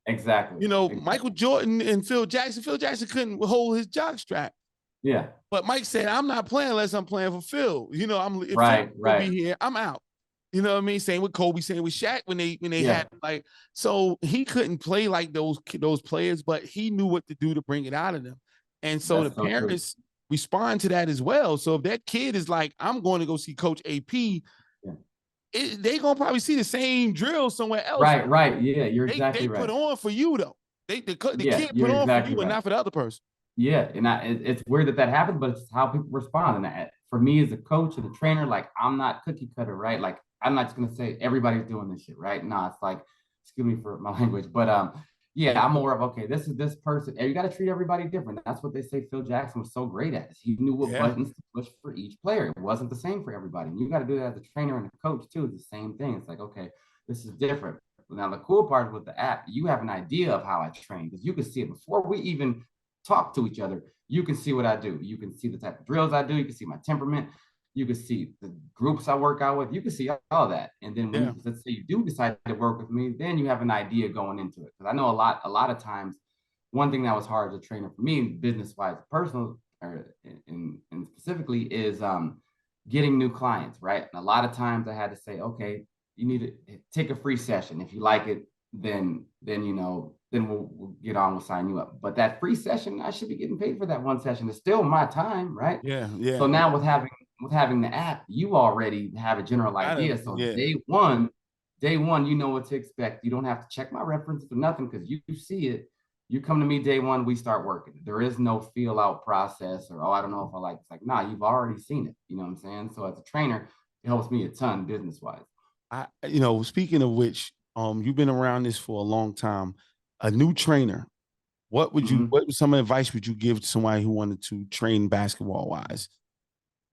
Speaker 1: Exactly.
Speaker 2: You know, Michael Jordan and Phil Jackson couldn't hold his jock strap.
Speaker 1: Yeah.
Speaker 2: But Mike said, I'm not playing unless I'm playing for Phil. You know, if
Speaker 1: Phil
Speaker 2: will be here, I'm out. You know what I mean? Same with Kobe, same with Shaq when they had, like, so he couldn't play like those players, but he knew what to do to bring it out of them. And so the parents respond to that as well. So if that kid is like, I'm going to go see Coach AP, they gonna probably see the same drill somewhere else.
Speaker 1: Right. Yeah, you're
Speaker 2: They
Speaker 1: exactly
Speaker 2: put
Speaker 1: right.
Speaker 2: on for you though. The
Speaker 1: Yeah,
Speaker 2: kid put
Speaker 1: you're
Speaker 2: on for
Speaker 1: exactly
Speaker 2: you and
Speaker 1: right.
Speaker 2: not for the other person.
Speaker 1: Yeah, and it's weird that happens, but it's how people respond. And for me as a coach and a trainer, like I'm not cookie cutter, right? Like I'm not just gonna say everybody's doing this shit, right? No, it's like, excuse me for my language, but yeah, I'm more of okay. This is this person, and you got to treat everybody different. That's what they say. Phil Jackson was so great at. He knew what buttons to push for each player. It wasn't the same for everybody. And you got to do that as a trainer and a coach too. It's the same thing. It's like okay, this is different. Now the cool part with the app, you have an idea of how I train because you can see it before we even talk to each other. You can see what I do. You can see the type of drills I do. You can see my temperament. You can see the groups I work out with. You can see all that. And then when let's say you do decide to work with me, then you have an idea going into it. Because I know a lot of times, one thing that was hard as a trainer for me, business-wise, personal, or in specifically, is getting new clients, right? And a lot of times I had to say, okay, you need to take a free session. If you like it, then then we'll get on, we'll sign you up. But that free session, I should be getting paid for that one session. It's still my time, right?
Speaker 2: Yeah.
Speaker 1: So now with having the app, you already have a general idea. So day one, you know what to expect. You don't have to check my references or nothing because you see it. You come to me day one, we start working. There is no feel out process or, oh, I don't know if I like it. It's like, nah, you've already seen it. You know what I'm saying? So as a trainer, it helps me a ton business wise.
Speaker 2: Speaking of which, you've been around this for a long time. A new trainer, what some advice would you give to somebody who wanted to train basketball wise?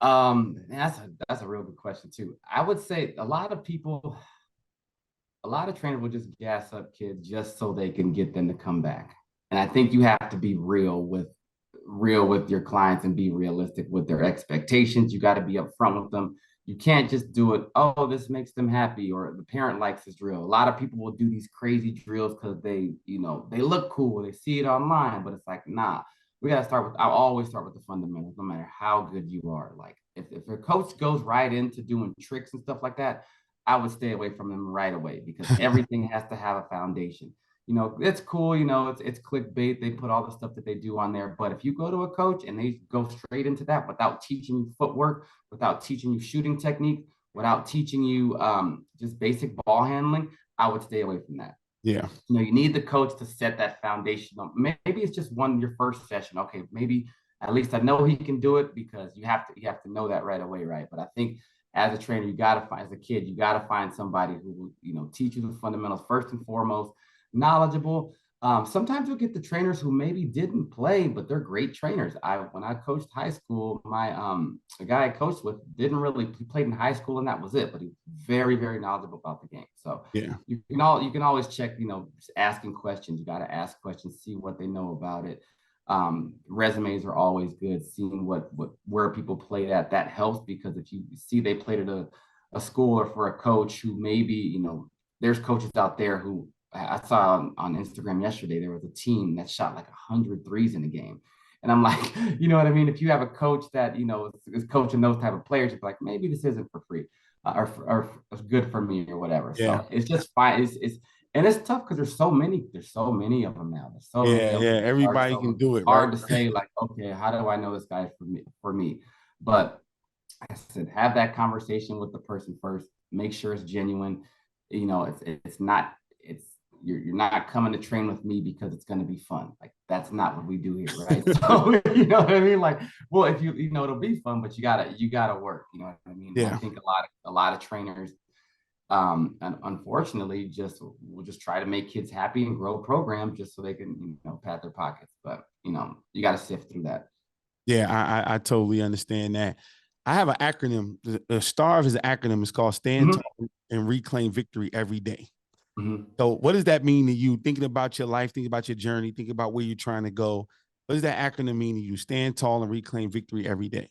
Speaker 1: That's a real good question too. I would say a lot of trainers will just gas up kids just so they can get them to come back. And I think you have to be real with your clients and be realistic with their expectations. You got to be upfront with them. You can't just do it, oh, this makes them happy, or the parent likes this drill. A lot of people will do these crazy drills because they look cool, they see it online, but it's like, nah, I'll always start with the fundamentals, no matter how good you are. Like if a coach goes right into doing tricks and stuff like that, I would stay away from them right away because everything has to have a foundation. It's cool, it's clickbait. They put all the stuff that they do on there. But if you go to a coach and they go straight into that without teaching you footwork, without teaching you shooting technique, without teaching you just basic ball handling, I would stay away from that.
Speaker 2: Yeah.
Speaker 1: You need the coach to set that foundation. Maybe it's just your first session. Okay, maybe at least I know he can do it because you have to know that right away, right? But I think as a trainer, as a kid, you got to find somebody who will, teach you the fundamentals first and foremost, knowledgeable. Sometimes you'll get the trainers who maybe didn't play, but they're great trainers. When I coached high school, the guy I coached with didn't really he played in high school and that was it, but he was very, very knowledgeable about the game. So
Speaker 2: yeah,
Speaker 1: you can always check, just asking questions. You got to ask questions, see what they know about it. Resumes are always good. Seeing where people played at, that helps because if you see they played at a school or for a coach who maybe, there's coaches out there who I saw on Instagram yesterday, there was a team that shot like 100 threes in a game. And I'm like, you know what I mean? If you have a coach that, is coaching those type of players, you're like, maybe this isn't for free or good for me or whatever.
Speaker 2: Yeah.
Speaker 1: So it's just fine. And it's tough because there's so many of them now. There's so many of them.
Speaker 2: Everybody can do it.
Speaker 1: Hard to say like, okay, how do I know this guy for me? But like I said, have that conversation with the person first. Make sure it's genuine. You're not coming to train with me because it's going to be fun. Like that's not what we do here, right? So you know what I mean? Like, well, if it'll be fun, but you gotta work. You know what I mean?
Speaker 2: Yeah.
Speaker 1: I think a lot of trainers, and unfortunately, will just try to make kids happy and grow programs just so they can pat their pockets. But you got to sift through that.
Speaker 2: Yeah, I totally understand that. I have an acronym. The S.T.A.R.V.E is an acronym. It's called Stand Tall and Reclaim Victory Every Day.
Speaker 1: Mm-hmm.
Speaker 2: So what does that mean to you? Thinking about your life, thinking about your journey, thinking about where you're trying to go. What does that acronym mean to you? Stand tall and reclaim victory every day.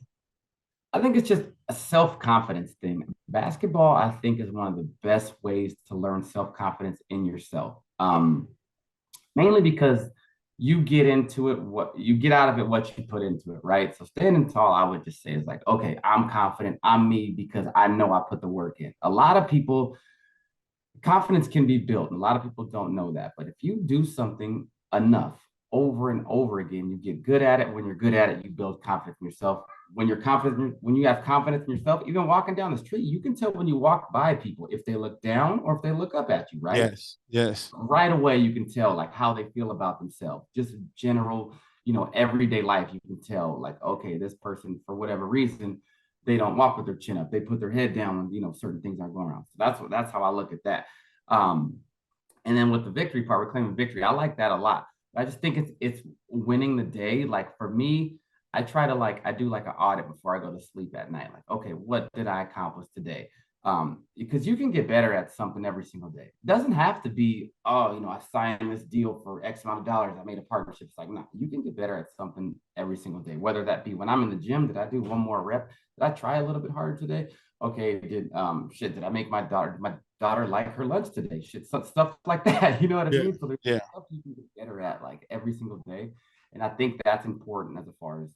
Speaker 1: I think it's just a self-confidence thing. Basketball, I think, is one of the best ways to learn self-confidence in yourself. Mainly because you get into it, what you get out of it, what you put into it, right? So standing tall, I would just say is like, okay, I'm confident, I'm me because I know I put the work in. A lot of people, confidence can be built. And a lot of people don't know that. But if you do something enough, over and over again. You get good at it. When you're good at it, you build confidence in yourself. When you're confident, when you have confidence in yourself, even walking down the street, you can tell when you walk by people if they look down or if they look up at you, right?
Speaker 2: Yes. Yes.
Speaker 1: Right away you can tell like how they feel about themselves, just general, everyday life. You can tell like, okay, this person for whatever reason, they don't walk with their chin up, they put their head down when certain things aren't going around. So that's how I look at that. And then with the victory part, reclaiming victory, I like that a lot. I just think it's winning the day. Like for me, I try to I do like an audit before I go to sleep at night. Like, okay, what did I accomplish today? Because you can get better at something every single day. It doesn't have to be, oh, I signed this deal for X amount of dollars, I made a partnership. It's like, no, you can get better at something every single day, whether that be when I'm in the gym, did I do one more rep? Did I try a little bit harder today? Okay, did I make my daughter like her lunch today? Shit, stuff like that. You know what I mean? So there's stuff you can get better at like every single day. And I think that's important as far as,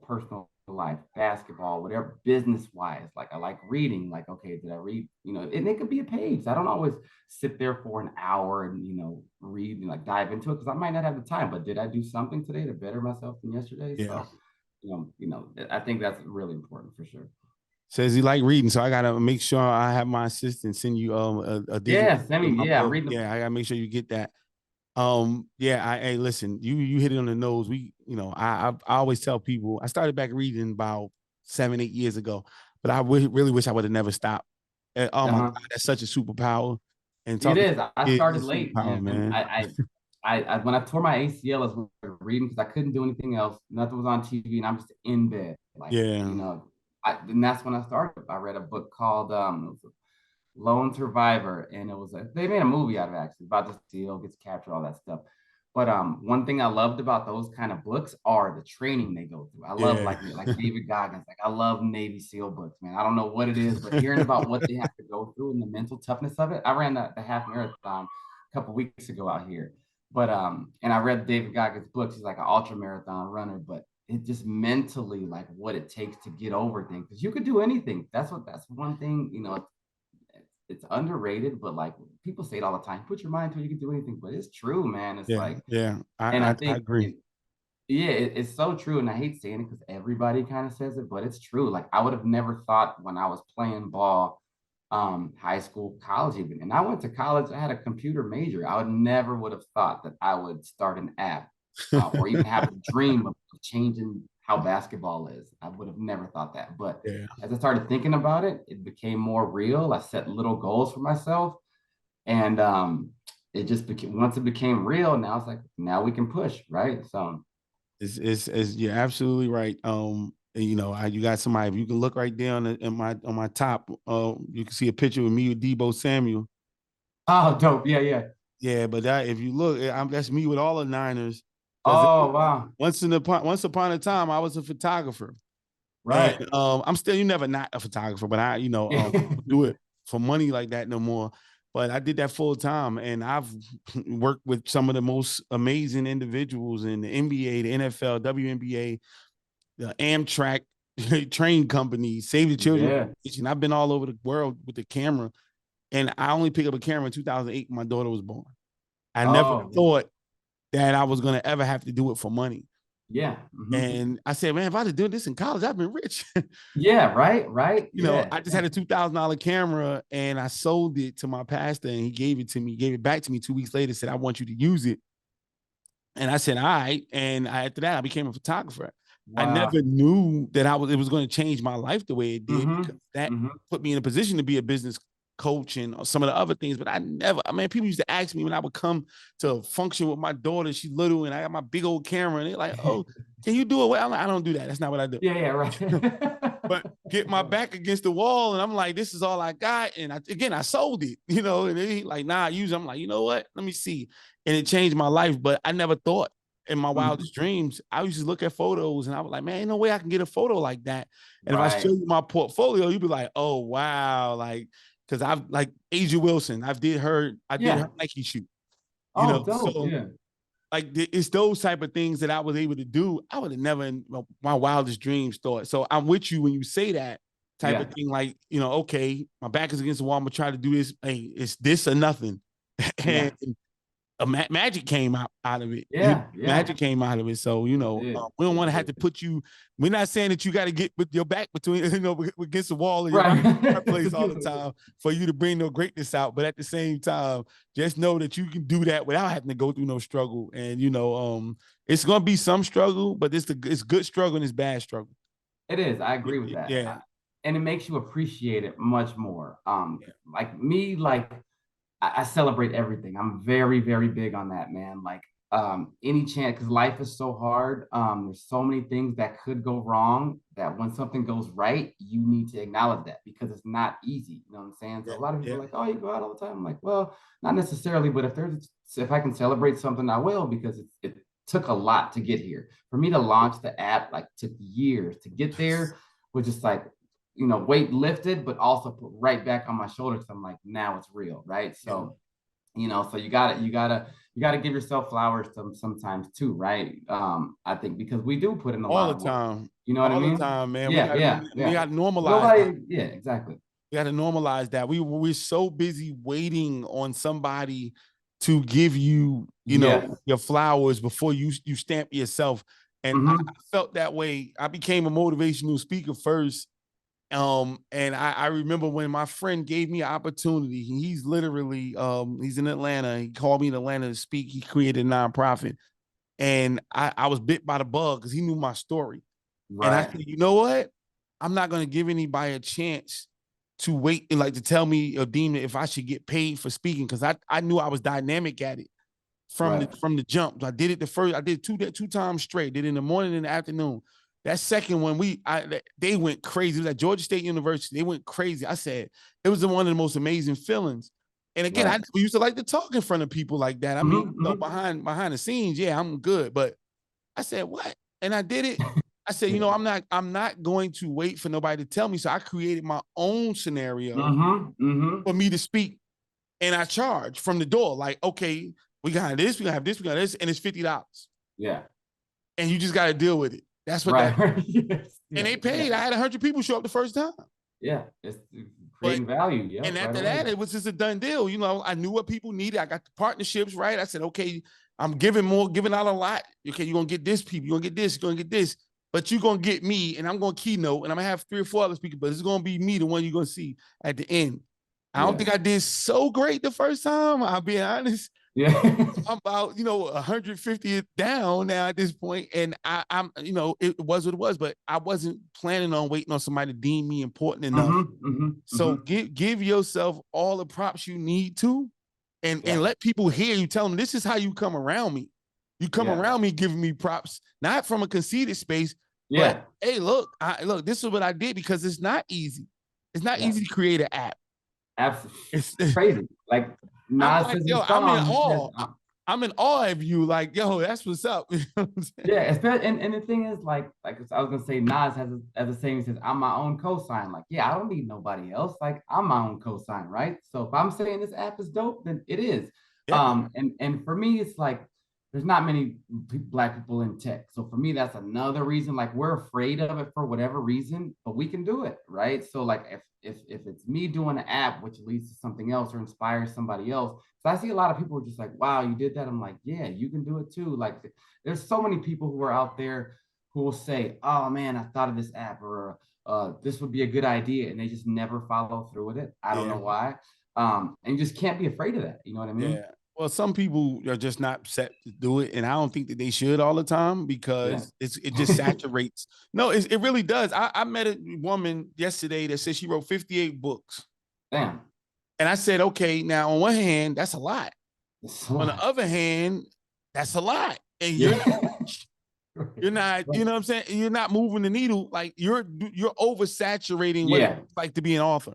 Speaker 1: personal life, basketball, whatever, business wise. Like I like reading, like, okay, did I read, and it could be a page. I don't always sit there for an hour and, read and like dive into it because I might not have the time, but did I do something today to better myself than yesterday?
Speaker 2: Yeah.
Speaker 1: So, I think that's really important for sure.
Speaker 2: Says he like reading, so I gotta make sure I have my assistant send you a digital.
Speaker 1: I'm reading.
Speaker 2: Yeah, I gotta make sure you get that. Hey, listen, you hit it on the nose. I always tell people I started back reading about 7-8 years ago, but I really wish I would have never stopped. Oh my God, that's such a superpower. And
Speaker 1: it
Speaker 2: talking
Speaker 1: is. I
Speaker 2: is
Speaker 1: started
Speaker 2: a
Speaker 1: late,
Speaker 2: superpower,
Speaker 1: man.
Speaker 2: I
Speaker 1: I when I tore my ACL, I was reading because I couldn't do anything else. Nothing was on TV, and I'm just in bed,
Speaker 2: yeah,
Speaker 1: and that's when I started. I read a book called Lone Survivor, and they made a movie out of it actually about this deal, gets captured, all that stuff. But one thing I loved about those kind of books are the training they go through. I love
Speaker 2: yeah.
Speaker 1: like David Goggins. Like I love Navy SEAL books, man. I don't know what it is, but hearing about what they have to go through and the mental toughness of it. I ran the half marathon a couple weeks ago out here, but and I read David Goggins' books. He's like an ultra marathon runner, but it just mentally like what it takes to get over things because you could do anything. That's one thing, it's underrated, but like people say it all the time, put your mind to it, you can do anything, but it's true, man. It's and I
Speaker 2: I
Speaker 1: think
Speaker 2: agree.
Speaker 1: it's so true. And I hate saying it because everybody kind of says it, but it's true. Like I would have never thought when I was playing ball, high school, college, even, and I went to college, I had a computer major. I would have thought that I would start an app or even have a dream of changing how basketball is. I would have never thought that. But
Speaker 2: Yeah.
Speaker 1: as I started thinking about it, it became more real. I set little goals for myself. And it just became, once it became real, now it's like, now we can push, right? So
Speaker 2: It's you're absolutely right. You got somebody. If you can look right there on my top, you can see a picture of me with Debo Samuel.
Speaker 1: oh, dope. Yeah.
Speaker 2: Yeah, but if you look, that's me with all the Niners. Because
Speaker 1: Oh, wow.
Speaker 2: once upon a time, I was a photographer, and
Speaker 1: Right.
Speaker 2: I'm still. You never not a photographer, but I do it for money like that no more. But I did that full time, and I've worked with some of the most amazing individuals in the NBA, the NFL, WNBA, the Amtrak train company, Save the Children.
Speaker 1: Yeah.
Speaker 2: And I've been all over the world with the camera, and I only picked up a camera in 2008 when my daughter was born. I never
Speaker 1: Oh,
Speaker 2: thought that I was gonna ever have to do it for money.
Speaker 1: yeah.
Speaker 2: And I said, man, if I'd have done this in college, I've been rich.
Speaker 1: Yeah. Right. Yeah.
Speaker 2: I just had a $2,000 camera and I sold it to my pastor and he gave it back to me 2 weeks later, said, I want you to use it. And I said, all right. And after that, I became a photographer. I
Speaker 1: Wow.
Speaker 2: never knew that it was going to change my life the way it did.
Speaker 1: Mm-hmm.
Speaker 2: Because that
Speaker 1: Mm-hmm.
Speaker 2: put me in a position to be a business coach and some of the other things. But people used to ask me when I would come to function with my daughter, she's little, and I got my big old camera, and they're like, oh, can you do it? Well, I'm like, I don't do that. That's not what I do.
Speaker 1: Yeah, right.
Speaker 2: But get my back against the wall, and I'm like, this is all I got. And I sold it, and he like, nah, use it. I'm like, you know what? Let me see. And it changed my life. But I never thought in my wildest dreams, I used to look at photos and I was like, man, ain't no way I can get a photo like that. And if I show
Speaker 1: Right.
Speaker 2: you my portfolio, you'd be like, oh, wow. Like, because I've like Asia Wilson, I did her Nike shoot,
Speaker 1: Oh, dope.
Speaker 2: so
Speaker 1: Yeah.
Speaker 2: like it's those type of things that I was able to do. I would have never in my wildest dreams thought. So I'm with you when you say that type of thing. Like, okay, my back is against the wall. I'm gonna try to do this. Hey, it's this or nothing. And magic came out of it.
Speaker 1: Yeah, yeah,
Speaker 2: Magic came out of it. So,
Speaker 1: it did.
Speaker 2: we don't
Speaker 1: It
Speaker 2: want to have
Speaker 1: did.
Speaker 2: to put you, we're not saying that you got to get with your back between, against the wall of your
Speaker 1: Right.
Speaker 2: place all the time for you to bring no greatness out. But at the same time, just know that you can do that without having to go through no struggle. And, it's going to be some struggle, but it's good struggle and it's bad struggle.
Speaker 1: It is. I agree with that.
Speaker 2: Yeah.
Speaker 1: And it makes you appreciate it much more. Like me, like I celebrate everything. I'm very, very big on that, man. Like any chance, because life is so hard. There's so many things that could go wrong that when something goes right, you need to acknowledge that because it's not easy. You know what I'm saying? So a lot of people are like, oh, you go out all the time. I'm like, well, not necessarily, but if I can celebrate something, I will, because it took a lot to get here. For me to launch the app, like, took years to get there, was just like, weight lifted, but also put right back on my shoulders. I'm like, now it's real, right? So, so you gotta give yourself flowers sometimes too, right? I think because we do put in a lot of work.
Speaker 2: Time.
Speaker 1: You know what I mean?
Speaker 2: All the time, man.
Speaker 1: Yeah,
Speaker 2: We got to normalize that.
Speaker 1: Yeah, exactly.
Speaker 2: We got to normalize that. We're so busy waiting on somebody to give you, your flowers before you stamp yourself. And I felt that way. I became a motivational speaker first. And I remember when my friend gave me an opportunity. He's literally he's in Atlanta. He called me in Atlanta to speak. He created a nonprofit. And I was bit by the bug because he knew my story. Right. And I said, you know what? I'm not going to give anybody a chance to wait and like to tell me or deem it if I should get paid for speaking, because I knew I was dynamic at it from the jump. I did it I did two times straight. Did it in the morning and the afternoon. That second one, they went crazy. It was at Georgia State University. They went crazy. I said it was one of the most amazing feelings. And again, we used to like to talk in front of people like that. I mean, behind the scenes, yeah, I'm good. But I said, what? And I did it. I said, I'm not going to wait for nobody to tell me. So I created my own scenario for me to speak. And I charge from the door. Like, okay, we got this, we got this, we got this, and it's $50.
Speaker 1: Yeah.
Speaker 2: And you just got to deal with it. That's what that yes. And they paid. I had 100 people show up the first time.
Speaker 1: Yeah, it's creating value. Yeah.
Speaker 2: And after that, it was just a done deal. I knew what people needed. I got the partnerships right. I said, okay, I'm giving out a lot. Okay, you're gonna get this people, you're gonna get this, you're gonna get this, but you're gonna get me, and I'm gonna keynote, and I'm gonna have 3 or 4 other speakers, but it's gonna be me, the one you're gonna see at the end. I don't think I did so great the first time. I'll be honest. Yeah, I'm about 150th down now at this point, and I'm it was what it was, but I wasn't planning on waiting on somebody to deem me important enough. So give yourself all the props you need to, and let people hear you. Tell them this is how you come around me. You come around me giving me props, not from a conceited space. But hey, look, this is what I did, because it's not easy. It's not easy to create an app.
Speaker 1: Absolutely, it's crazy. Like.
Speaker 2: I'm in awe. I'm in awe of you. Like, yo, that's what's up.
Speaker 1: Yeah, especially, and the thing is, like I was gonna say, Nas has a saying, he says, "I'm my own cosign." Like, yeah, I don't need nobody else. Like, I'm my own cosign, right? So if I'm saying this app is dope, then it is. Yeah. And for me, it's like there's not many Black people in tech. So for me, that's another reason. Like, we're afraid of it for whatever reason, but we can do it, right? So like if it's me doing an app which leads to something else or inspires somebody else. So I see a lot of people are just like, wow, you did that. I'm like, yeah, you can do it too. Like, there's so many people who are out there who will say, oh man, I thought of this app, or this would be a good idea, and they just never follow through with it. I don't know why. And you just can't be afraid of that. You know what I mean? Yeah.
Speaker 2: Well, some people are just not set to do it, and I don't think that they should all the time, because it just saturates. No, it really does. I met a woman yesterday that said she wrote 58 books.
Speaker 1: Damn.
Speaker 2: And I said, okay, now on one hand, that's a lot. On the other hand, that's a lot. And you're not, you know what I'm saying? You're not moving the needle. Like, you're oversaturating what it's like to be an author.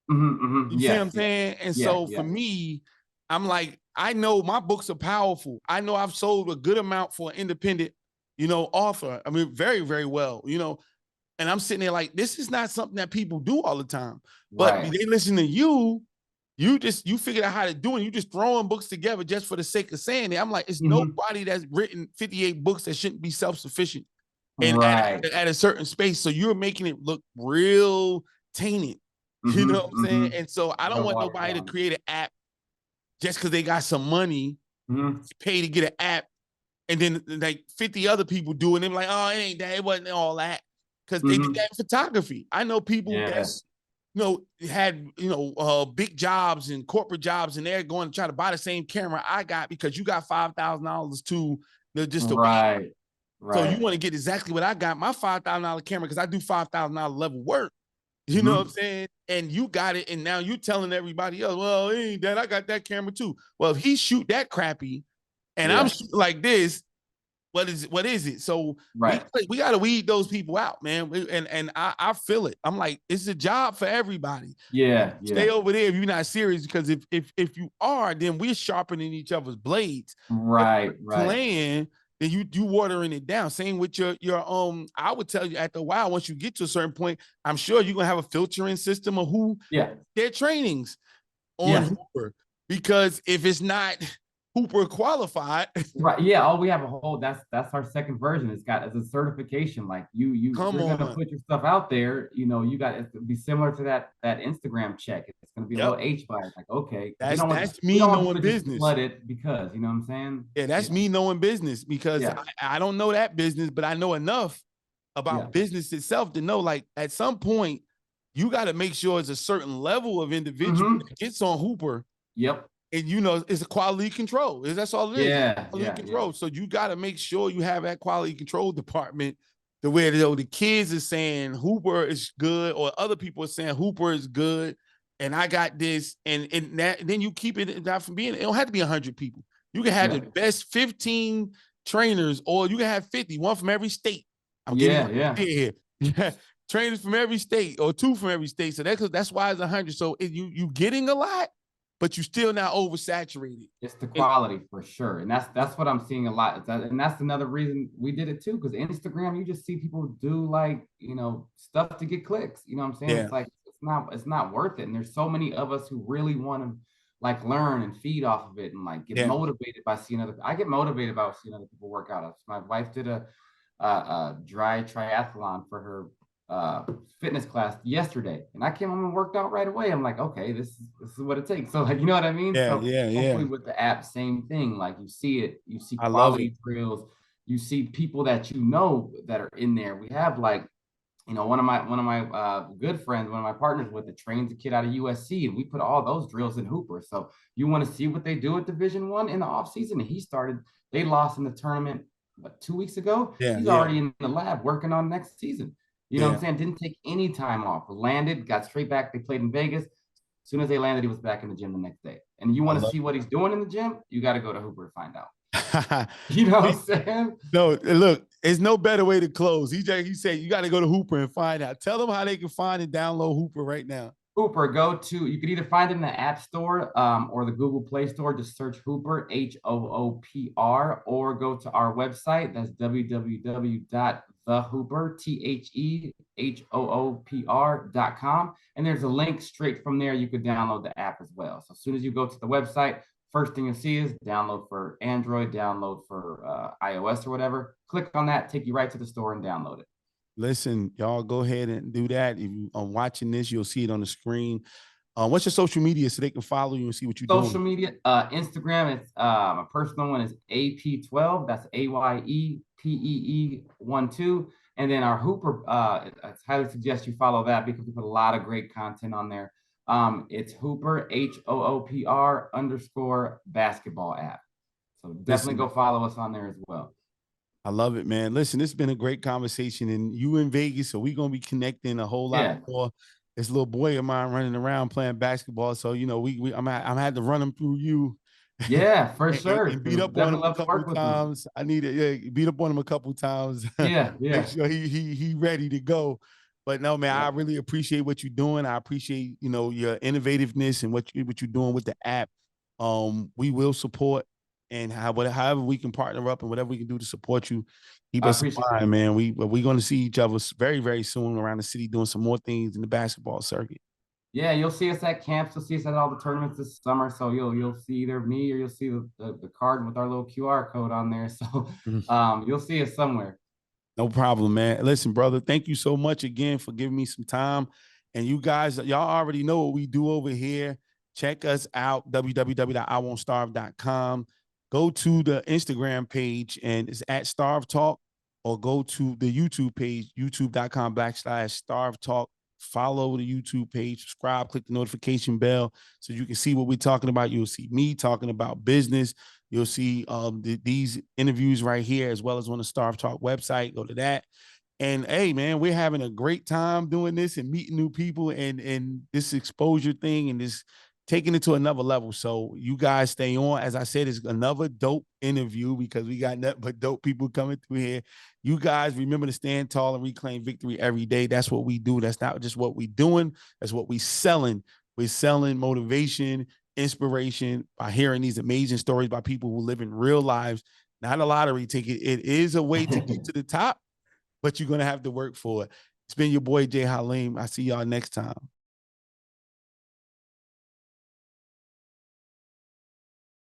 Speaker 2: You see what I'm saying? And so for me, I'm like, I know my books are powerful. I know I've sold a good amount for an independent, author. I mean, very, very well, and I'm sitting there like, this is not something that people do all the time, but they listen to you. You figured out how to do it. You just throwing books together just for the sake of saying it. I'm like, it's nobody that's written 58 books that shouldn't be self-sufficient and at a certain space. So you're making it look real tainted. You know what I'm saying? And so I don't want nobody to create an app just because they got some money pay to get an app, and then like 50 other people do it. And they're like, oh, it ain't that. It wasn't all that. Because they did that in photography. I know people that's, had, big jobs and corporate jobs, and they're going to try to buy the same camera I got because you got $5,000 to just to
Speaker 1: Right.
Speaker 2: So you want to get exactly what I got, my $5,000 camera, because I do $5,000 level work. You know what I'm saying? And you got it, and now you telling everybody else, well, it ain't that. I got that camera too. Well, if he shoot that crappy, and I'm shooting like this, what is it? So we got to weed those people out, man. And I feel it. I'm like, it's a job for everybody. Stay over there if you're not serious, because if you are, then we're sharpening each other's blades.
Speaker 1: Right.
Speaker 2: Playing, then you watering it down. Same with your I would tell you, after a while, once you get to a certain point, I'm sure you're gonna have a filtering system of who their trainings on Hooper, because if it's not Hooper qualified,
Speaker 1: right? Yeah. Oh, we have a whole. That's our second version. It's a certification. Like you're gonna put your stuff out there. You got it to be similar to that Instagram check. It's gonna be a little H by it. Like, okay,
Speaker 2: that's me knowing business.
Speaker 1: Flood it because you know what I'm saying.
Speaker 2: Yeah, that's me knowing business, because I don't know that business, but I know enough about business itself to know, like, at some point you got to make sure it's a certain level of individual that gets on Hooper.
Speaker 1: Yep.
Speaker 2: And it's a quality control. That's all it is. Quality control.
Speaker 1: Yeah.
Speaker 2: So you got to make sure you have that quality control department, the way the kids are saying Hooper is good, or other people are saying Hooper is good, and I got this, and then you keep it not from being. It don't have to be 100 people. You can have the best 15 trainers, or you can have 50, one from every state. I'm getting here. Trainers from every state, or 2 from every state. So that's why it's 100. So you getting a lot, but you still not oversaturated.
Speaker 1: It's the quality for sure. And that's what I'm seeing a lot. And that's another reason we did it too. Because Instagram, you just see people do like, stuff to get clicks. You know what I'm saying? It's like, it's not worth it. And there's so many of us who really want to like learn and feed off of it and like get motivated by seeing I get motivated by seeing other people work out. My wife did a dry triathlon for her fitness class yesterday, and I came home and worked out right away. I'm like, okay, this is what it takes. So like, you know what I mean? Hopefully with the app, same thing. Like you see quality drills, you see people that that are in there. We have like, one of my good friends, one of my partners that trains a kid out of USC, and we put all those drills in Hooper. So you want to see what they do at Division I in the off season. And they lost in the tournament 2 weeks ago. He's already in the lab working on next season. You know what I'm saying? Didn't take any time off. Landed, got straight back. They played in Vegas. As soon as they landed, he was back in the gym the next day. And you want to see what he's doing in the gym? You got to go to Hooper to find out. You know what I'm saying?
Speaker 2: No, look, there's no better way to close. He said you got to go to Hooper and find out. Tell them how they can find and download Hooper right now.
Speaker 1: Hooper, you could either find it in the App Store or the Google Play Store. Just search Hooper, HOOPR, or go to our website. That's www.thehooper, THEHOOPR.com. And there's a link straight from there. You could download the app as well. So as soon as you go to the website, first thing you'll see is download for Android, download for iOS or whatever. Click on that, take you right to the store and download it.
Speaker 2: Listen, y'all go ahead and do that. If you are watching this, you'll see it on the screen. What's your social media so they can follow you and see what you're doing?
Speaker 1: Social media, Instagram, it's my personal one is AP12. That's AYEPEE12. And then our Hooper, I highly suggest you follow that because we put a lot of great content on there. It's Hooper, HOOPR _basketball app. So definitely go follow us on there as well.
Speaker 2: I love it, man. Listen, it's been a great conversation, and you in Vegas, so we're gonna be connecting a whole lot more. This little boy of mine running around playing basketball, so I'm had to run him through you.
Speaker 1: Yeah, for sure.
Speaker 2: And beat up on him a couple times. I need it. Beat up on him a couple times.
Speaker 1: Yeah.
Speaker 2: Make sure he ready to go. But no, man, I really appreciate what you're doing. I appreciate your innovativeness and what you're doing with the app. We will support. And however we can partner up and whatever we can do to support you, keep us in mind, man. We're going to see each other very, very soon around the city doing some more things in the basketball circuit.
Speaker 1: Yeah, you'll see us at camps. You'll see us at all the tournaments this summer. So you'll see either me or you'll see the card with our little QR code on there. So you'll see us somewhere.
Speaker 2: No problem, man. Listen, brother, thank you so much again for giving me some time. And you guys, y'all already know what we do over here. Check us out, www.iwon'tstarve.com. go to the Instagram page and it's at Starve Talk, or go to the YouTube page, youtube.com/Starve Talk. Follow the YouTube page, subscribe, click the notification bell so you can see what we're talking about. You'll see me talking about business. You'll see these interviews right here, as well as on the Starve Talk website. Go to that. And hey, man, we're having a great time doing this and meeting new people, and this exposure thing and this taking it to another level. So you guys stay on. As I said, it's another dope interview because we got nothing but dope people coming through here. You guys remember to stand tall and reclaim victory every day. That's what we do. That's not just what we're doing. That's what we're selling. We're selling motivation, inspiration by hearing these amazing stories by people who live in real lives, not a lottery ticket. It is a way to get to the top, but you're going to have to work for it. It's been your boy, Jay Halim. I see y'all next time.